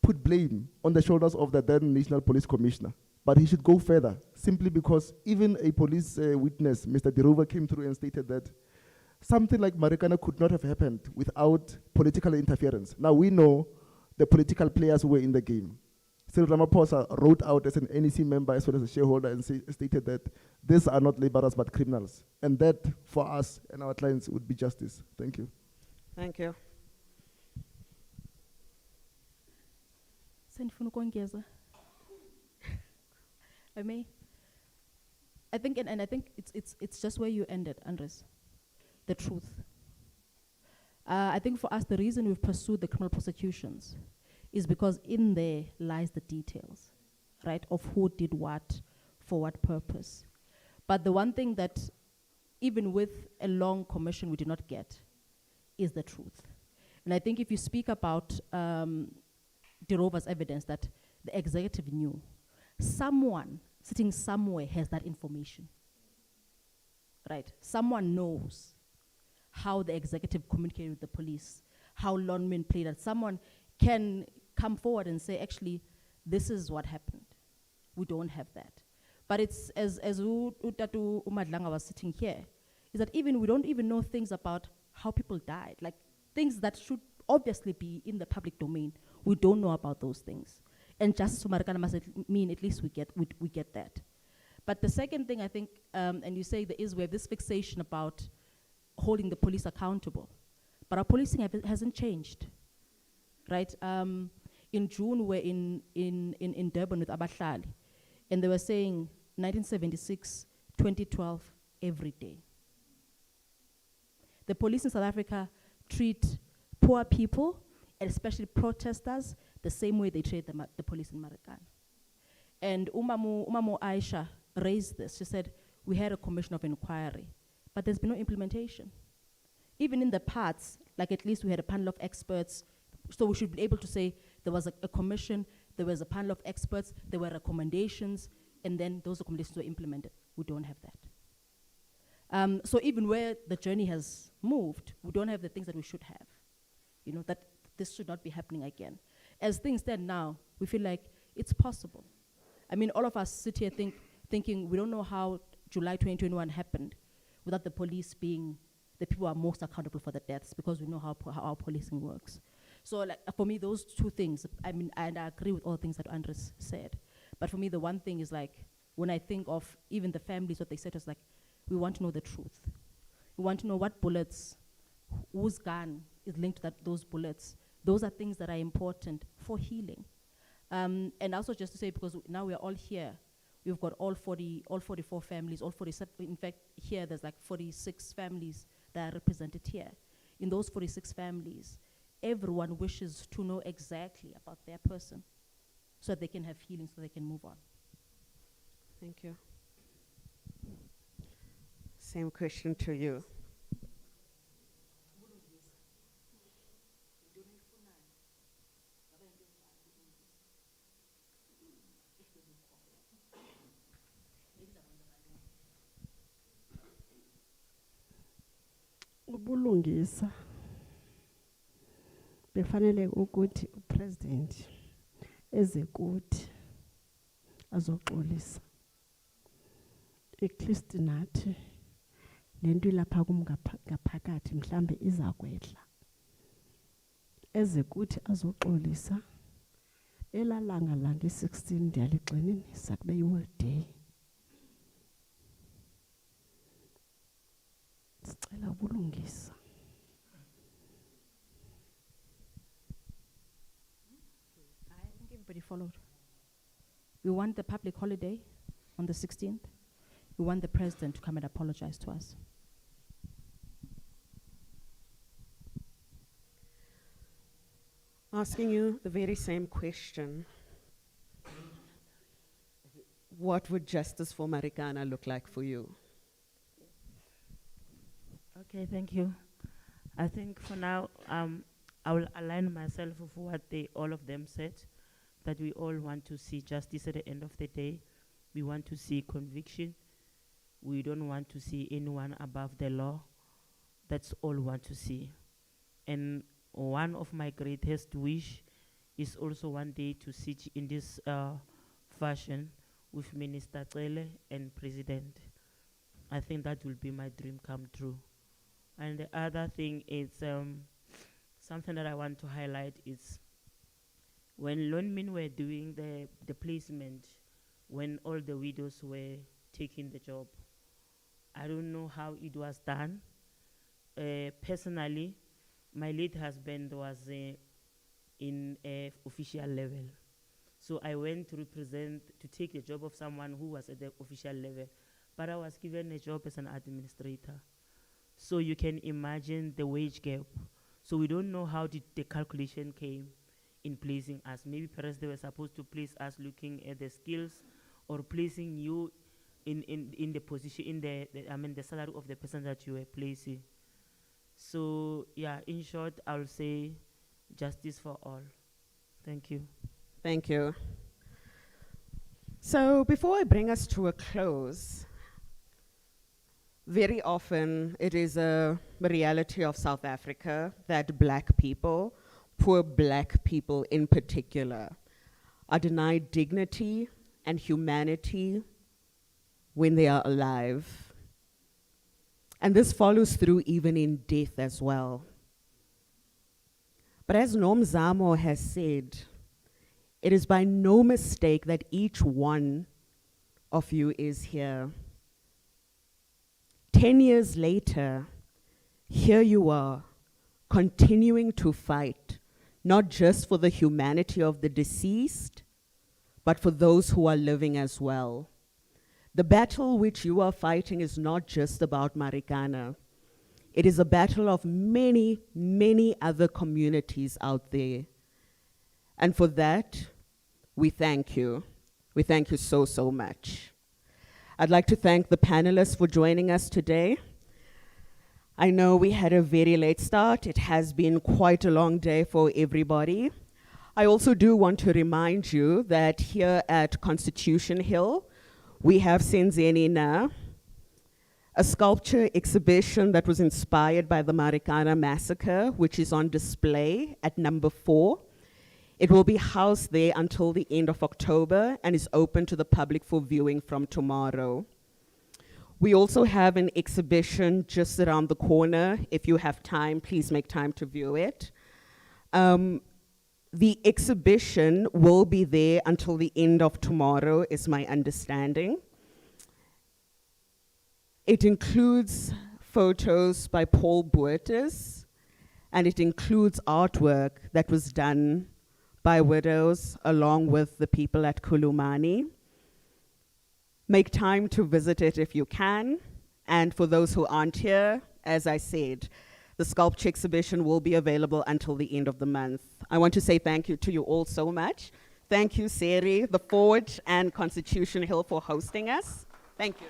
F: put blame on the shoulders of the then National Police Commissioner, but he should go further, simply because even a police witness, Mr. Dirova, came through and stated that something like Marikana could not have happened without political interference. Now we know the political players who were in the game. Cyril Ramaphosa wrote out as an NEC member as well as a shareholder and stated that these are not laborers but criminals. And that, for us and our clients, would be justice. Thank you.
C: Thank you.
A: I may. I think, and I think it's just where you ended, Andres. The truth. I think for us, the reason we've pursued the criminal prosecutions is because in there lies the details, right, of who did what, for what purpose. But the one thing that, even with a long commission, we did not get is the truth. And I think if you speak about Dirova's evidence that the executive knew, someone sitting somewhere has that information, right? Someone knows how the executive communicated with the police, how Lon Main played it. Someone can come forward and say, actually, this is what happened. We don't have that. But it's, as Utatu Umadlanga was sitting here, is that even we don't even know things about how people died, like things that should obviously be in the public domain. We don't know about those things. And justice for Marikana must mean at least we get that. But the second thing I think, and you say there is, we have this fixation about holding the police accountable. But our policing hasn't changed, right? In June, we're in Durban with Abahlali, and they were saying 1976, 2012, every day. The police in South Africa treat poor people, and especially protesters, the same way they treat the police in Marikana. And Umamu Aisha raised this. She said, we had a commission of inquiry, but there's been no implementation. Even in the parts, like at least we had a panel of experts, so we should be able to say there was a commission, there was a panel of experts, there were recommendations, and then those recommendations were implemented. We don't have that. So even where the journey has moved, we don't have the things that we should have. You know, that this should not be happening again. As things stand now, we feel like it's possible. I mean, all of us sit here thinking we don't know how July 2021 happened without the police being the people who are most accountable for the deaths, because we know how our policing works. So like, for me, those two things, I mean, and I agree with all the things that Andres said. But for me, the one thing is like, when I think of even the families, what they said was like, we want to know the truth. We want to know what bullets, whose gun is linked to those bullets. Those are things that are important for healing. And also just to say, because now we're all here, we've got all 44 families, all 47, in fact, here there's like 46 families that are represented here. In those 46 families, everyone wishes to know exactly about their person so that they can have healing, so they can move on.
C: Thank you. Same question to you.
E: Ubulungisa befanele ukuthi upresident eze kuthi azoxolisa. At least nathi lento ilapha ngaphakathi mhlambe izakwehla. Eze kuthi azoxolisa elalanga langa 16 ndiyaligxininisa kube yi-World Day. Sicela ubulungisa.
A: I think everybody followed. We want the public holiday on the 16th. We want the president to come and apologize to us.
C: Asking you the very same question. What would justice for Marikana look like for you?
D: Okay, thank you. I think for now, I will align myself with what all of them said, that we all want to see justice at the end of the day. We want to see conviction. We don't want to see anyone above the law. That's all we want to see. And one of my greatest wish is also one day to sit in this fashion with Minister Cele and President. I think that will be my dream come true. And the other thing is something that I want to highlight is when Lonmin were doing the placement, when all the widows were taking the job, I don't know how it was done. Personally, my late husband was in a official level. So I went to take the job of someone who was at the official level, but I was given a job as an administrator. So you can imagine the wage gap. So we don't know how the calculation came in placing us. Maybe perhaps they were supposed to place us looking at the skills, or placing you in the position, the salary of the person that you were placing. So yeah, in short, I'll say justice for all. Thank you.
C: Thank you. So before I bring us to a close, very often it is a reality of South Africa that black people, poor black people in particular, are denied dignity and humanity when they are alive. And this follows through even in death as well. But as Nomzamo has said, It is by no mistake that each one of you is here. 10 years later, here you are, continuing to fight, not just for the humanity of the deceased, but for those who are living as well. The battle which you are fighting is not just about Marikana. It is a battle of many, many other communities out there. And for that, we thank you. We thank you so, so much. I'd like to thank the panelists for joining us today. I know we had a very late start. It has been quite a long day for everybody. I also do want to remind you that here at Constitution Hill, we have Senzenina, a sculpture exhibition that was inspired by the Marikana massacre, which is on display at number 4. It will be housed there until the end of October and is open to the public for viewing from tomorrow. We also have an exhibition just around the corner. If you have time, please make time to view it. The exhibition will be there until the end of tomorrow, is my understanding. It includes photos by Paul Boertes, and it includes artwork that was done by widows along with the people at Kulumani. Make time to visit it if you can. And for those who aren't here, as I said, the sculpture exhibition will be available until the end of the month. I want to say thank you to you all so much. Thank you, Seri, the Forge, and Constitution Hill for hosting us. Thank you.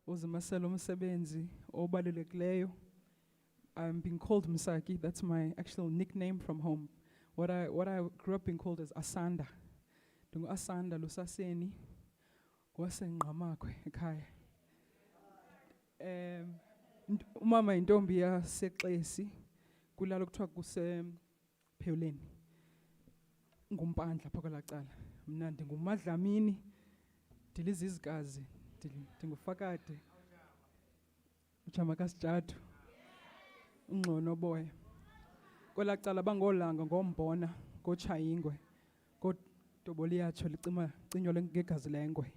G: uzimasela umsebenzi obalulekileyo. I'm being called Msaki. That's my actual nickname from home. What I grew up being called is Asanda. Dungu Asanda lusaseni wasengqamakwe ekhaya. Umama intombi yaseXesi kulalo kuthiwa kusePhewuleni. Ngumpandla phakathi lacala. Mina ndingumadlamini, ndilizizikazi, ndingufakade. Uchama kaSijatu. Ungcono boy. Kwela cala bangolanga ngombona, ngochayingwe. Kodoboli yacho licima cinyo ngegazi lengwe.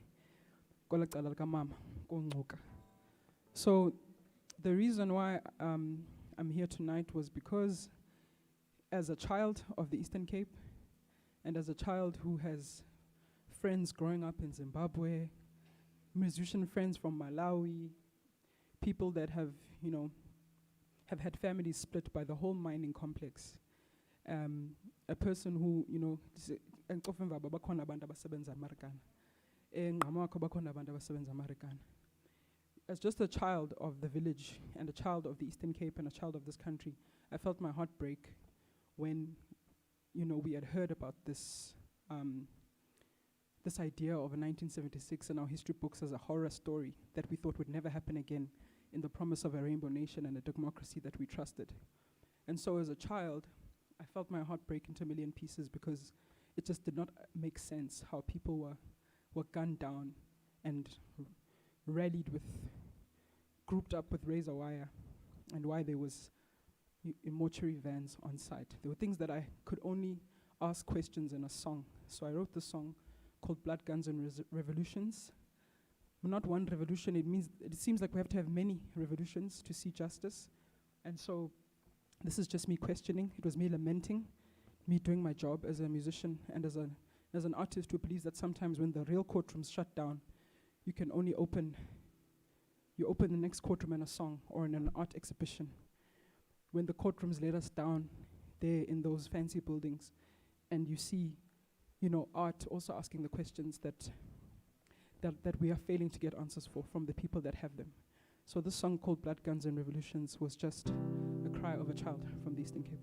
G: Kwela cala likamama kongcuka. So the reason why I'm here tonight was because as a child of the Eastern Cape and as a child who has friends growing up in Zimbabwe, musician friends from Malawi, people that have had families split by the whole mining complex. A person who, as just a child of the village and a child of the Eastern Cape and a child of this country, I felt my heart break when, we had heard about this idea of 1976 in our history books as a horror story that we thought would never happen again in the promise of a rainbow nation and a democracy that we trusted. And so as a child, I felt my heart break into a million pieces because it just did not make sense how people were gunned down and grouped up with razor wire, and why there was mortuary vans on site. There were things that I could only ask questions in a song. So I wrote the song called Blood, Guns and Revolutions. Not one revolution, it seems like we have to have many revolutions to see justice. And so this is just me questioning. It was me lamenting, me doing my job as a musician and as an artist who believes that sometimes when the real courtrooms shut down, you can only open the next courtroom in a song or in an art exhibition. When the courtrooms let us down there in those fancy buildings, and you see, art also asking the questions that we are failing to get answers for from the people that have them. So this song called Blood, Guns and Revolutions was just a cry of a child from the Eastern Cape.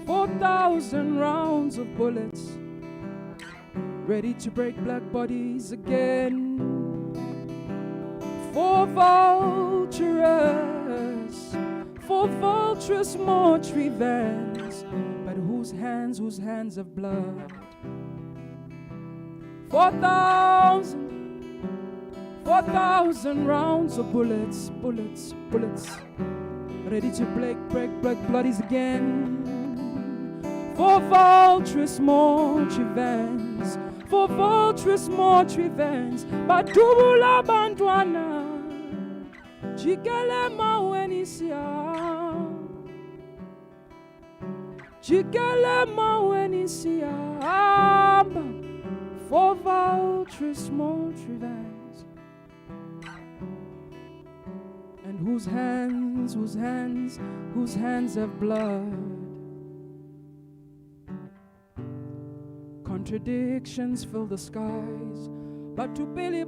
G: 4,000 rounds of bullets, ready to break black bodies again. 4 vulturous mortuary vans, but whose hands of blood? 4,000 rounds of bullets, ready to break black bodies again. 4 vulturous mortuary vans, 4 vulturous mortuary vans, badubula bantwana, jikele maweni siyamba, 4 vulturous mortuary vans, and whose hands have blood. Contradictions fill the skies, but to Billy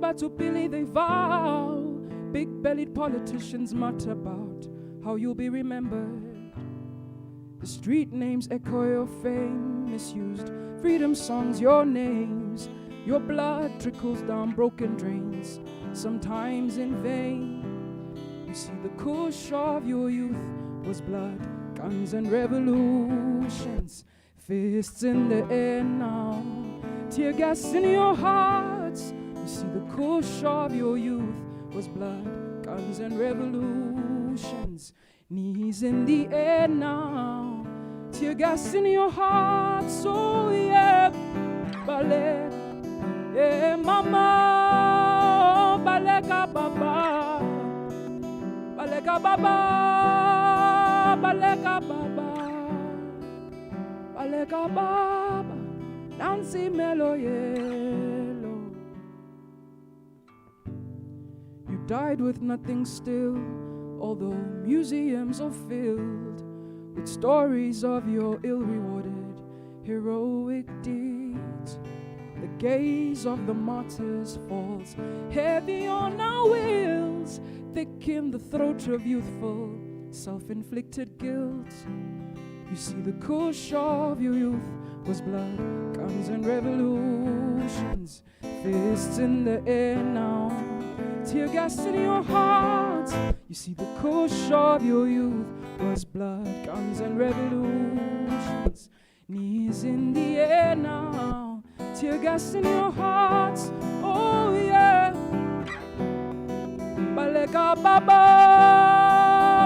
G: they vow. Big-bellied politicians mutter about how you'll be remembered. The street names echo your fame, misused freedom songs, your names. Your blood trickles down broken drains, sometimes in vain. You see the kush of your youth was blood, guns and revolutions. Fists in the air now, tear gas in your hearts. You see the kush of your youth was blood, guns and revolutions. Knees in the air now, tear gas in your hearts. So yeah, ballet, yeah mama, baleka baba, baleka baba, baleka baba. Baleka baba, Nancy Melo yellow. died with nothing still, although museums are filled with stories of your ill-rewarded heroic deeds. The gaze of the martyrs falls heavy on our wills, thick in the throat of youthful self-inflicted guilt. You see the kush of your youth was blood, guns and revolutions, fists in the air now, tear gas in your hearts. You see the kush of your youth was blood, guns and revolutions, knees in the air now, tear gas in your hearts. Oh yeah. Baleka baba,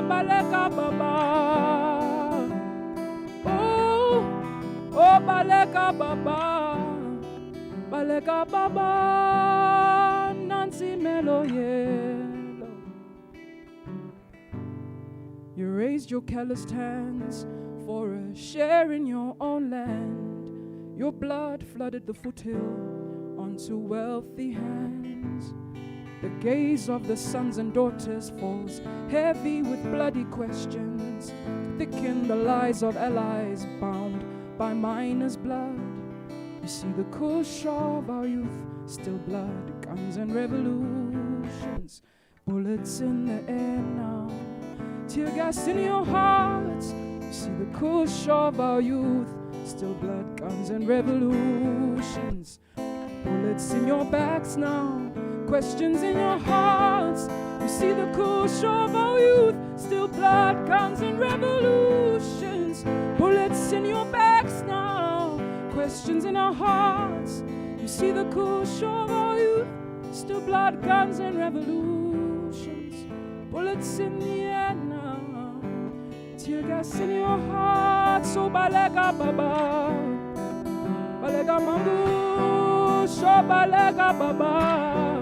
G: baleka baba. Oh, baleka baba, baleka baba, Nancy Melo yelo. You raised your calloused hands for a share in your own land. Your blood flooded the foothill onto wealthy hands. The gaze of the sons and daughters falls heavy with bloody questions, thick in the lies of allies bound by miners' blood. You see the kush of our youth, still blood, guns and revolutions, bullets in the air now, tear gas in your hearts. You see the kush of our youth, still blood, guns and revolutions, bullets in your backs now, questions in your hearts. You see the kush of our youth, still blood, guns and revolutions, bullets in your backs now, questions in our hearts. You see the kush of our youth, still blood, guns and revolutions, bullets in the air now, tear gas in your hearts. So balega baba, balega mangu, so balega baba.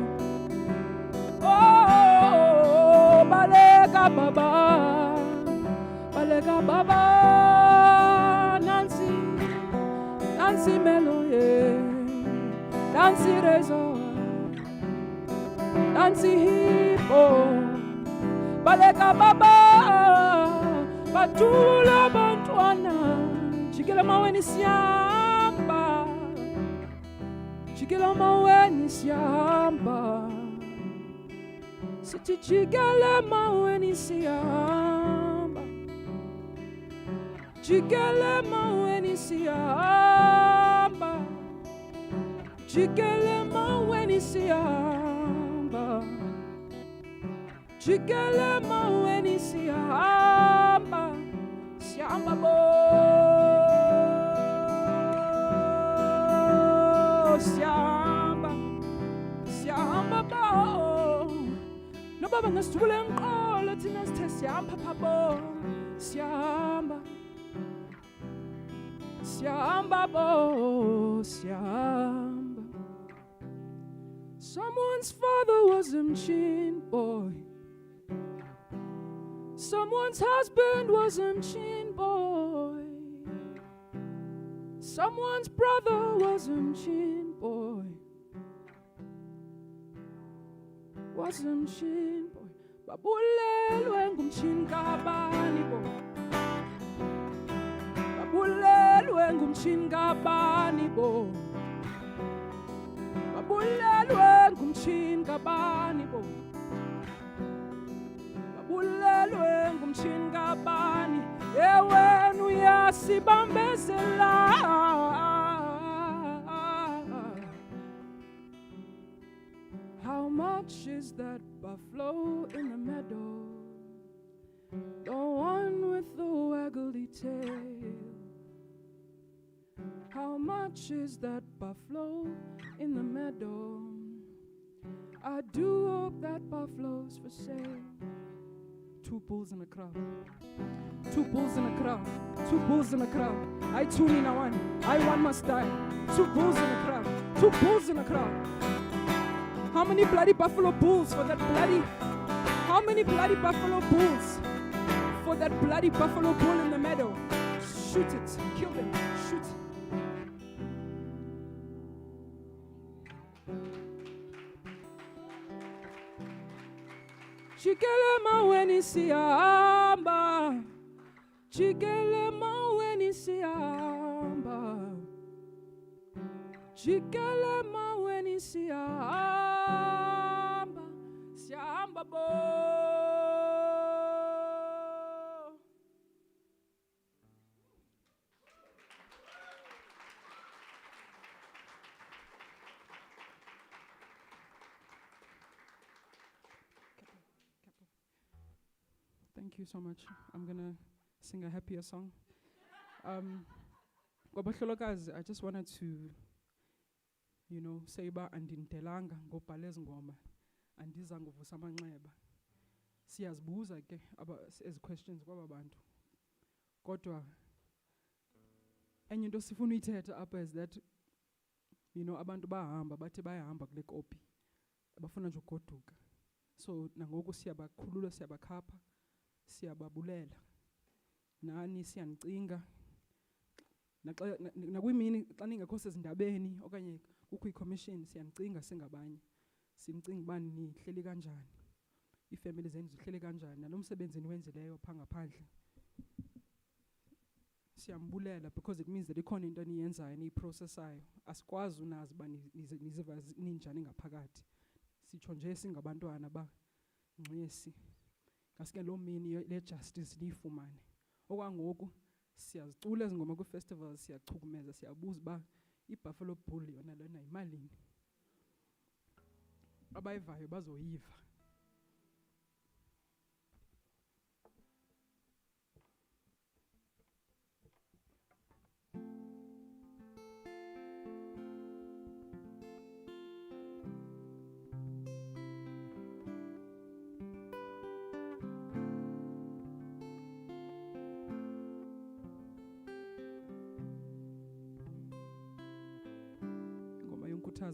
G: Oh, balega baba, balega baba, Nancy, Nancy Melo, Nancy Rezo, Nancy Hippo, balega baba, batula bantwana, chikela maweni siamba, chikela maweni siamba. Siti chikele maweni siamba, chikele maweni siamba, chikele maweni siamba, chikele maweni siamba, siamba bo, siamba, siamba bo. No baba ngasithule ngiqolo thina sithe siyamba phabo, siyamba, siyamba bo, siyamba. Someone's father was a mchin boy, someone's husband was a mchin boy, someone's brother was a mchin boy, was a mchin boy. Babulelwe ngumchin kabani bo, babulelwe ngumchin kabani bo, babulelwe ngumchin kabani bo, babulelwe ngumchin kabani. Ewenu yasibambezela. How much is that buffalo in the meadow? The one with the waggly tail. How much is that buffalo in the meadow? I do hope that buffalo's for sale. Two bulls in a crowd. Two bulls in a crowd. Two bulls in a crowd. I two in a one. I one must die. Two bulls in a crowd. Two bulls in a crowd. How many bloody buffalo bulls for that bloody? How many bloody buffalo bulls for that bloody buffalo bull in the meadow? Shoot it, kill them, shoot. Chikele maweni siyahamba, chikele maweni siyahamba, chikele maweni siyahamba, siyahamba bo. Thank you so much. I'm gonna sing a happier song. Kwabahlolokazi, I just wanted to, say uba andindelanga ngobhala ezi ngoma, andiza ngovusa amanxeba. Siyazibuza ke ezi questions kwaba bantu. Kodwa enye into sifuna uyithetha apha is that abantu bahamba bathi bayahamba kule kopi. Abafuna nje ugoduka. So nangoku siyabakhulula, siyabakhapha, siyababulela. Nani siyanicinga. Nakwimini xa ningekho sezindabeni okanye kukho i-commission siyanicinga singabanye. Simcinga uba nihleli kanjani. Iifamily zenu zihleli kanjani. Nalo msebenzi niwenzileyo phaa ngaphandle. Siyambulela because it means that ikhona into eniyenzayo niyiprocesayo. Asikwazi unazi uba niziva ninjani ngaphakathi. Sitsho nje singabantwana ba ngcwesi. Ngaske loo mini le justice niyifumane. Okwangoku siyazicula ezi ngoma kwi-festivals, siyachukumeza, siyabuza uba iBuffalo Bull yona lena yimalini. Abayivayo bazoyiva.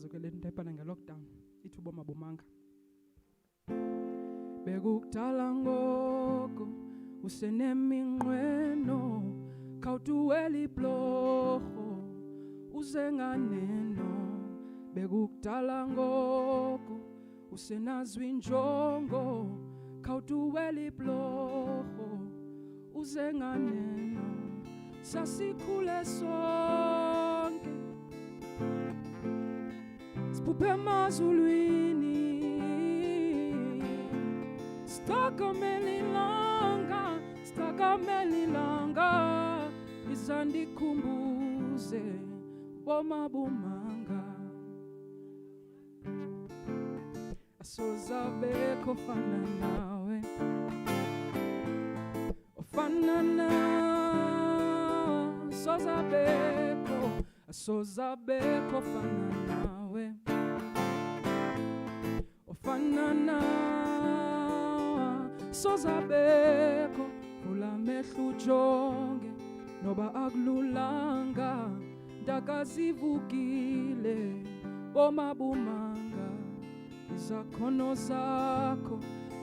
G: Ke le nto ebhana nge-lockdown ithi uboma bomanga. Bekukudala ngoko useneminqweno khawutuwela ibhlorho uzenganeno. Bekukudala ngoko usenazwa injongo khawutuwela ibhlorho uzenganeno. Sasikhule sonke Spupe emazulwini, stakamelilanga, izandikhumbuze boma bomanga. Asozabekho fana nawe, ofana na, asozabekho fana nawe. Ofanana sozabeko vula mehlo ujonge noba akululanga ndakazivukile bomabumanga. Izakhono zakho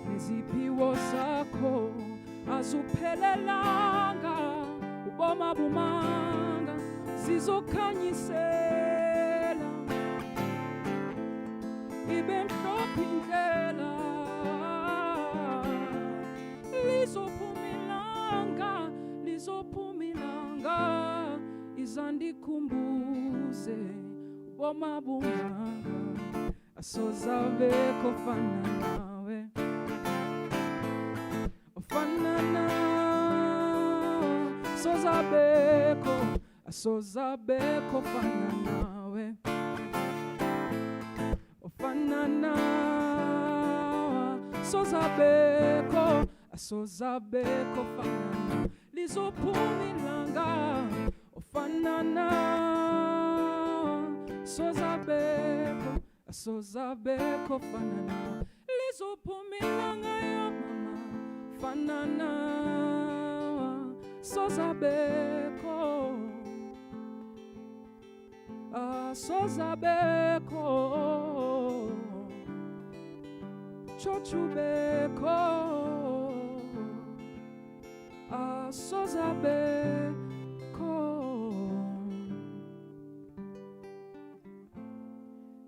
G: neziphiwo zakho azuphelelanga ubomabumanga zizokhanyisela ibemhlophe indlela lizophumilanga izandikhumbuze bomabumanga. Asozabekho fana nawe, ofana na, asozabekho fana nawe. Ofanana asozabeko fanana lizophumilanga. Ofanana asozabeko fanana lizophumilanga yo mama. Fanana sozabeko asozabeko chochubeko asozabeko.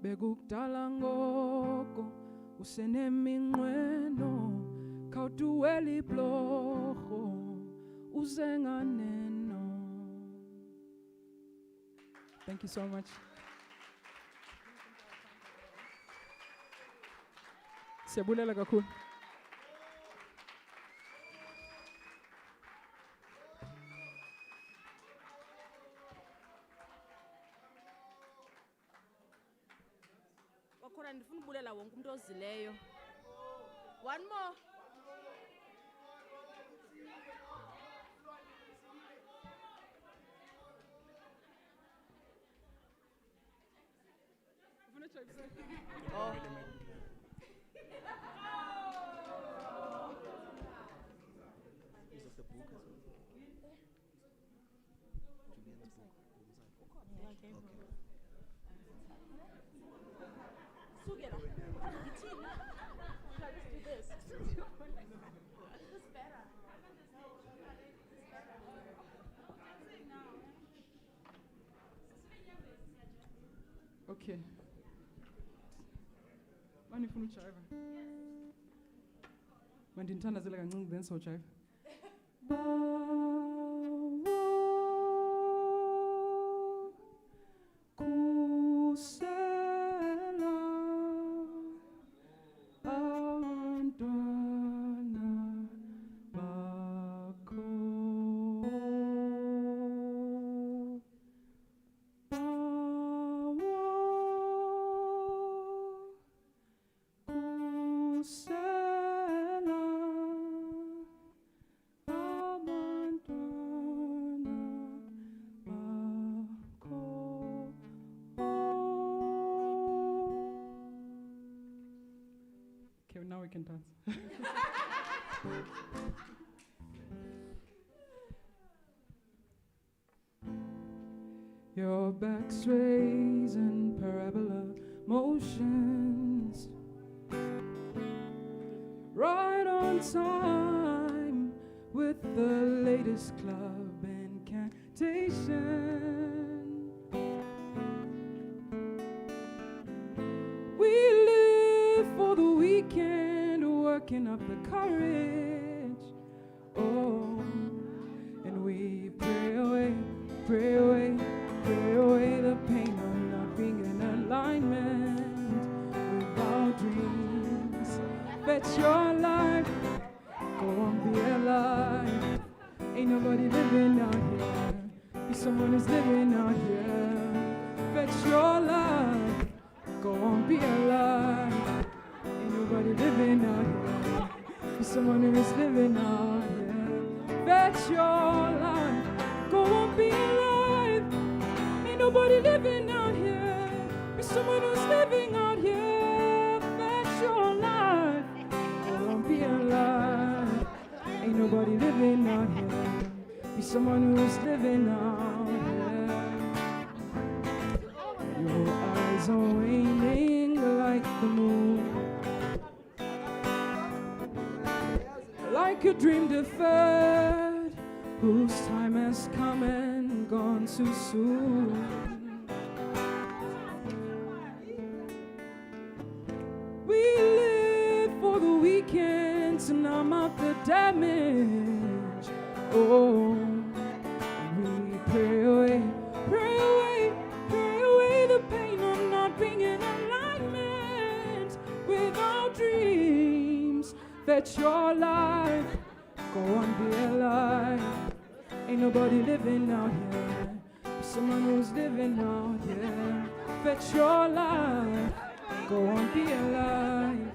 G: Bekukudala ngoko useneminqweno khawutuweli blorho uzenganeno. Thank you so much. Siyabulela kakhulu.
A: Wakhona ndifuna ubulela wonke umuntu ozileyo. One more. Oh.
G: Okay. Manifuna ujive. Mandinithandazela kancinci then so jive. Kusela abantwana bakho. Okay, now we can dance. Your back sways in parabola motions, right on time with the latest club incantation. We live for the weekend, working up the courage. Oh, and we pray away, pray away, pray away the pain of not being in alignment with our dreams. Bet your life, go on, be alive. Ain't nobody living out here. Be someone who's living out here. Bet your life, go on, be alive. Ain't nobody living out here. Be someone who is living out here. Bet your life, go on, be alive. Ain't nobody living out here. Be someone who's living out here. Bet your life, go on, be alive. Ain't nobody living out here. Be someone who's living out here. Your eyes are waning like the moon, like a dream deferred, whose time has come and gone too soon. We live for the weekend to numb up the damage. Oh, we pray away, pray away, pray away the pain of not being in alignment with our dreams. That your life, go on, be alive. Ain't nobody living out here. Be someone who's living out here. Bet your life, go on, be alive.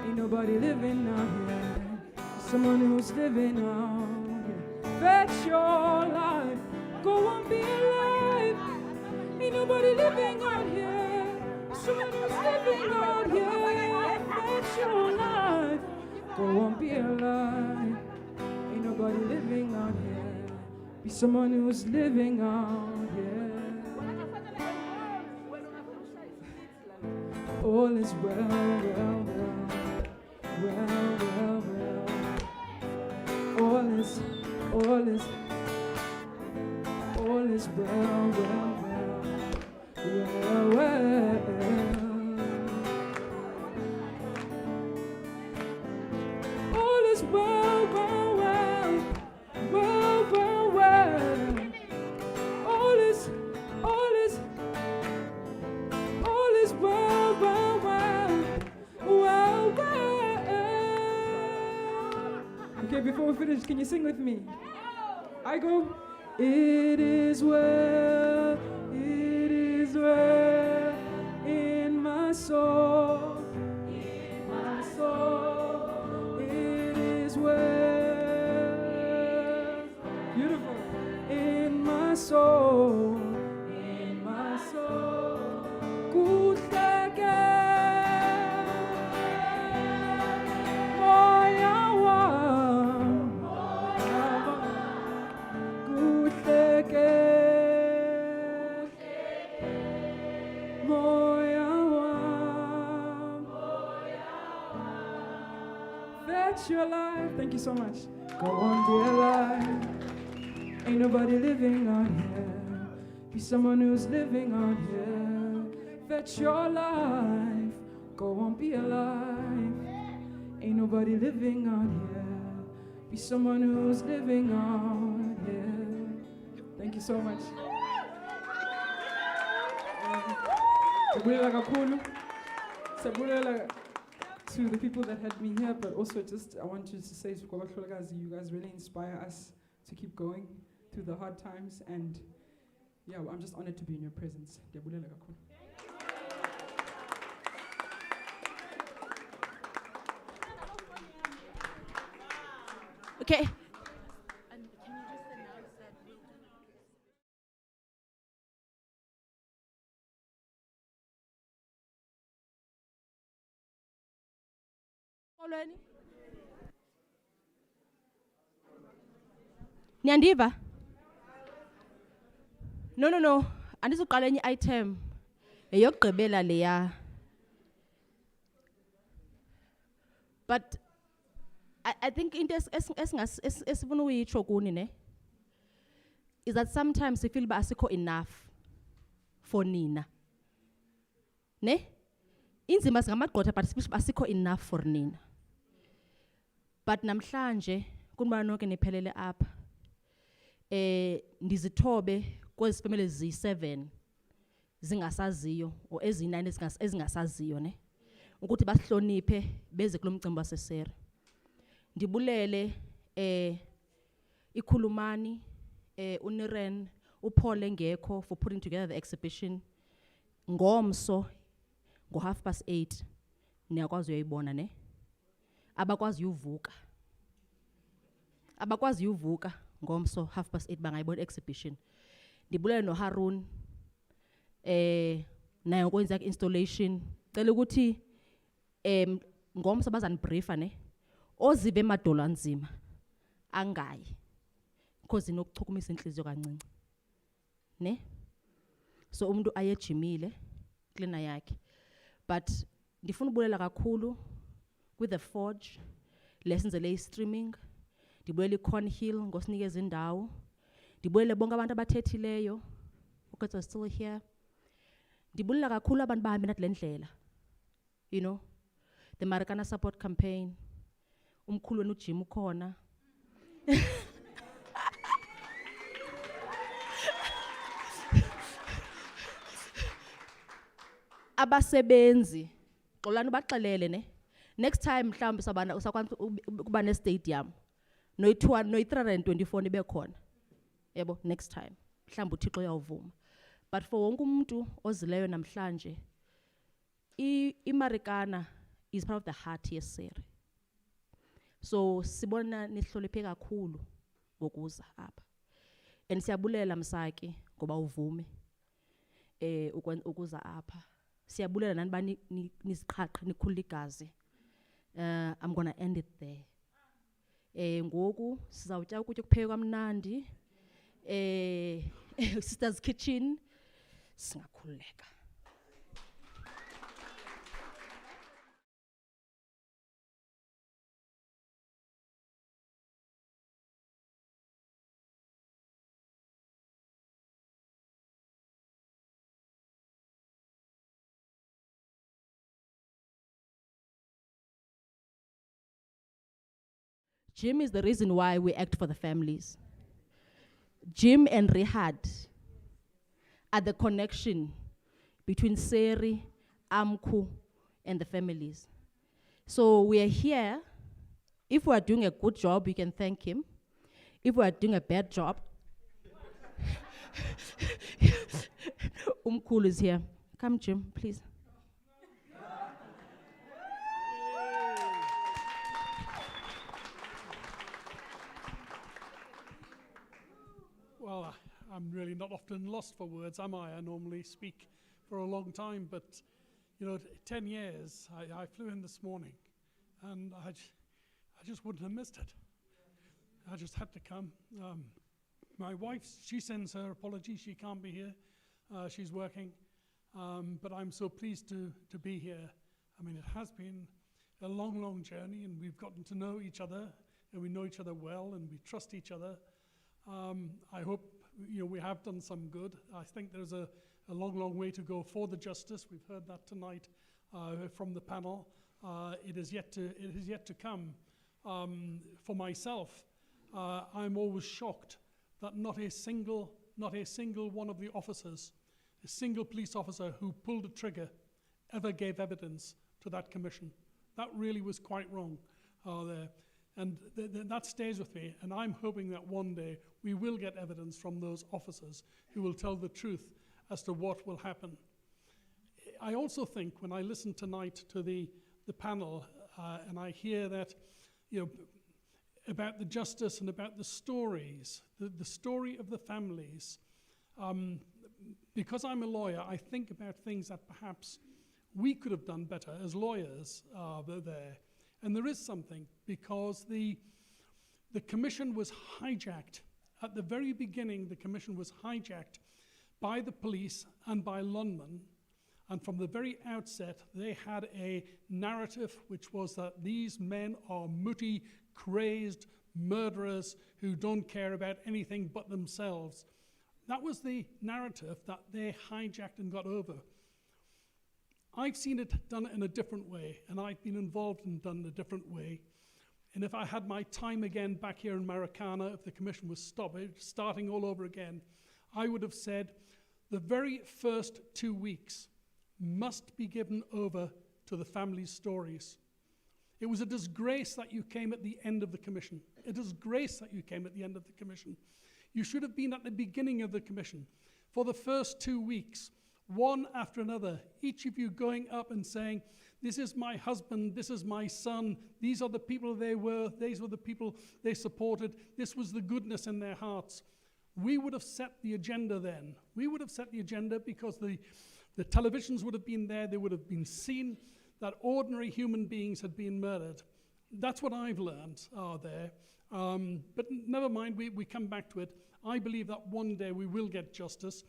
G: Ain't nobody living out here. Be someone who's living out here. Bet your life, go on, be alive. Ain't nobody living out here. Be someone who's living out here. Bet your life, go on, be alive. Ain't nobody living out here. Be someone who's living out here. All is well, well, well. Well, well, well. All is well, well, well. Well, well. is well, well, well. Well, well, well. All is well, well, well. Well, well. Okay, before we finish, can you sing with me? I go, it is well in my soul, it is well, beautiful, in my soul, kuhleke, moya wami, kuhleke, moya wami. That's your life. Thank you so much. Go on, dear life. Ain't nobody living out here. Be someone who's living out here. Fetch your life. Go on, be alive. Ain't nobody living out here. Be someone who's living out here. Thank you so much. Sabulela kakhulu. Sabulela to the people that had me here, but also just I want you to say to Kwabahlolakazi, you guys really inspire us to keep going through the hard times, and yeah, I'm just honored to be in your presence. Ndiyabulela kakhulu.
A: Okay. Niyandiva? No. Andizuqala enye item. Eyokugqibela leya. But I think into esifuna uyitsho kuni ne is that sometimes we feel ba asikho enough for nina. Ne? Inzima singamagqwetha but sifisha asikho enough for nina. But namhlanje kunibana nonke niphelele apha. Ndizithobe kwezi family zi7 zingasaziyo or ezi9 ezingasaziyo ne ukuthi basihloniphe beze kulomcimbi wasesere. Ndibulele ikhulumani uNiren uPaul engekho for putting together the exhibition. Ngomso ngo 8:30 niyakwazi uyibona ne abakwazi uvuka ngomso 8:30 bangayibona exhibition. Ndibulele no Harun naye ukwenza installation. Cela ukuthi ngomso bazanibriefa ne ozive emadolo anzima angayi because inokuchukumisa inhliziyo kancinci ne so umuntu ayejimile klina yakhe. But ndifuna ubulela kakhulu with the Forge lessons le streaming. Ndibulele iConhill ngosinikeza indawo. Ndibulele bonke abantu abathethileyo because are still here. Ndibulela kakhulu abantu bahambe nathi lendlela, you know, the Marikana support campaign. Umkhulu wenu Jim ukhona. Abasebenzi xolani baxelele ne next time mhlawumbe sabana usakwazi kuba ne stadium no 324 nibe khona yebo next time mhlawumbe uThixo uyawuvuma. But for wonke umuntu ozileyo namhlanje iMarikana is part of the heart yesere. So sibona nihloniphe kakhulu ngokuza apha. And siyabulela Msaki ngoba uvume ukuza apha. Siyabulela nani bani nisiqhaqha nikhulula igazi. I'm going to end it there. Ngoku sizawutya ukutya kupheke kamnandi. Sister's Kitchen singakhululeka. Jim is the reason why we act for the families. Jim and Rihad are the connection between Seri, Amku, and the families. So we are here. If we are doing a good job, we can thank him. If we are doing a bad job, Umkulu is here. Come, Jim, please.
H: Well, I'm really not often lost for words, am I? I normally speak for a long time, but 10 years. I flew in this morning, and I just wouldn't have missed it. I just had to come. My wife, she sends her apologies. She can't be here. She's working, but I'm so pleased to be here. I mean, it has been a long, long journey, and we've gotten to know each other, and we know each other well, and we trust each other. I hope we have done some good. I think there's a long, long way to go for the justice. We've heard that tonight from the panel. It is yet to come. For myself, I'm always shocked that not a single one of the officers, a single police officer who pulled a trigger, ever gave evidence to that commission. That really was quite wrong there. And that stays with me, and I'm hoping that one day we will get evidence from those officers who will tell the truth as to what will happen. I also think when I listen tonight to the panel, and I hear that, about the justice and about the stories, the story of the families, because I'm a lawyer, I think about things that perhaps we could have done better as lawyers there. And there is something, because the commission was hijacked. At the very beginning, the commission was hijacked by the police and by London. And from the very outset, they had a narrative which was that these men are mutti, crazed murderers who don't care about anything but themselves. That was the narrative that they hijacked and got over. I've seen it done in a different way, and I've been involved and done in a different way. And if I had my time again back here in Marikana, if the commission was starting all over again, I would have said the very first 2 weeks must be given over to the family's stories. It was a disgrace that you came at the end of the commission. A disgrace that you came at the end of the commission. You should have been at the beginning of the commission. For the first 2 weeks, one after another, each of you going up and saying, this is my husband, this is my son, these are the people they were, these were the people they supported, this was the goodness in their hearts. We would have set the agenda then. We would have set the agenda because the televisions would have been there, they would have been seen that ordinary human beings had been murdered. That's what I've learned there. But never mind, we come back to it. I believe that one day we will get justice.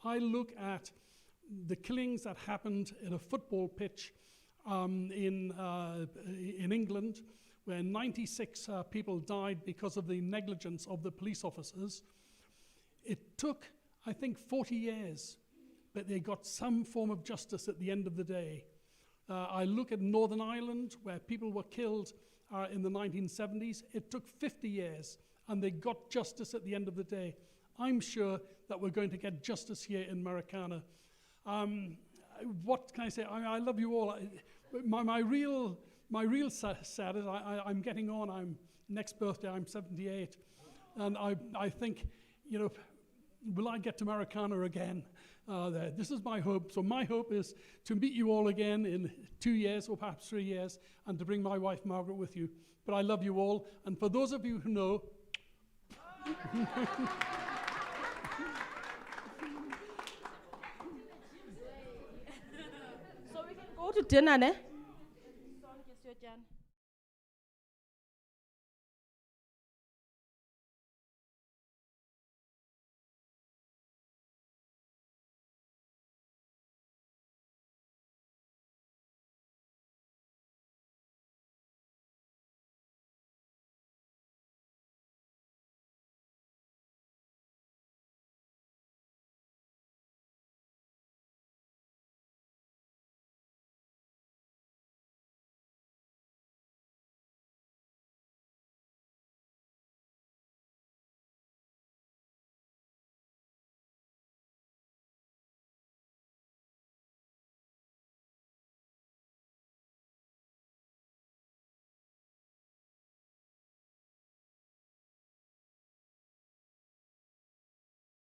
H: I look at the killings that happened in a football pitch in England, where 96 people died because of the negligence of the police officers. It took, I think, 40 years, but they got some form of justice at the end of the day. I look at Northern Ireland, where people were killed in the 1970s. It took 50 years, and they got justice at the end of the day. I'm sure that we're going to get justice here in Marikana. What can I say? I love you all. My real sad is I'm getting on. Next birthday, I'm 78. And I think, will I get to Marikana again? This is my hope. So my hope is to meet you all again in 2 years or perhaps 3 years, and to bring my wife Margaret with you. But I love you all. And for those of you who know,
A: so we can go to dinner, ne?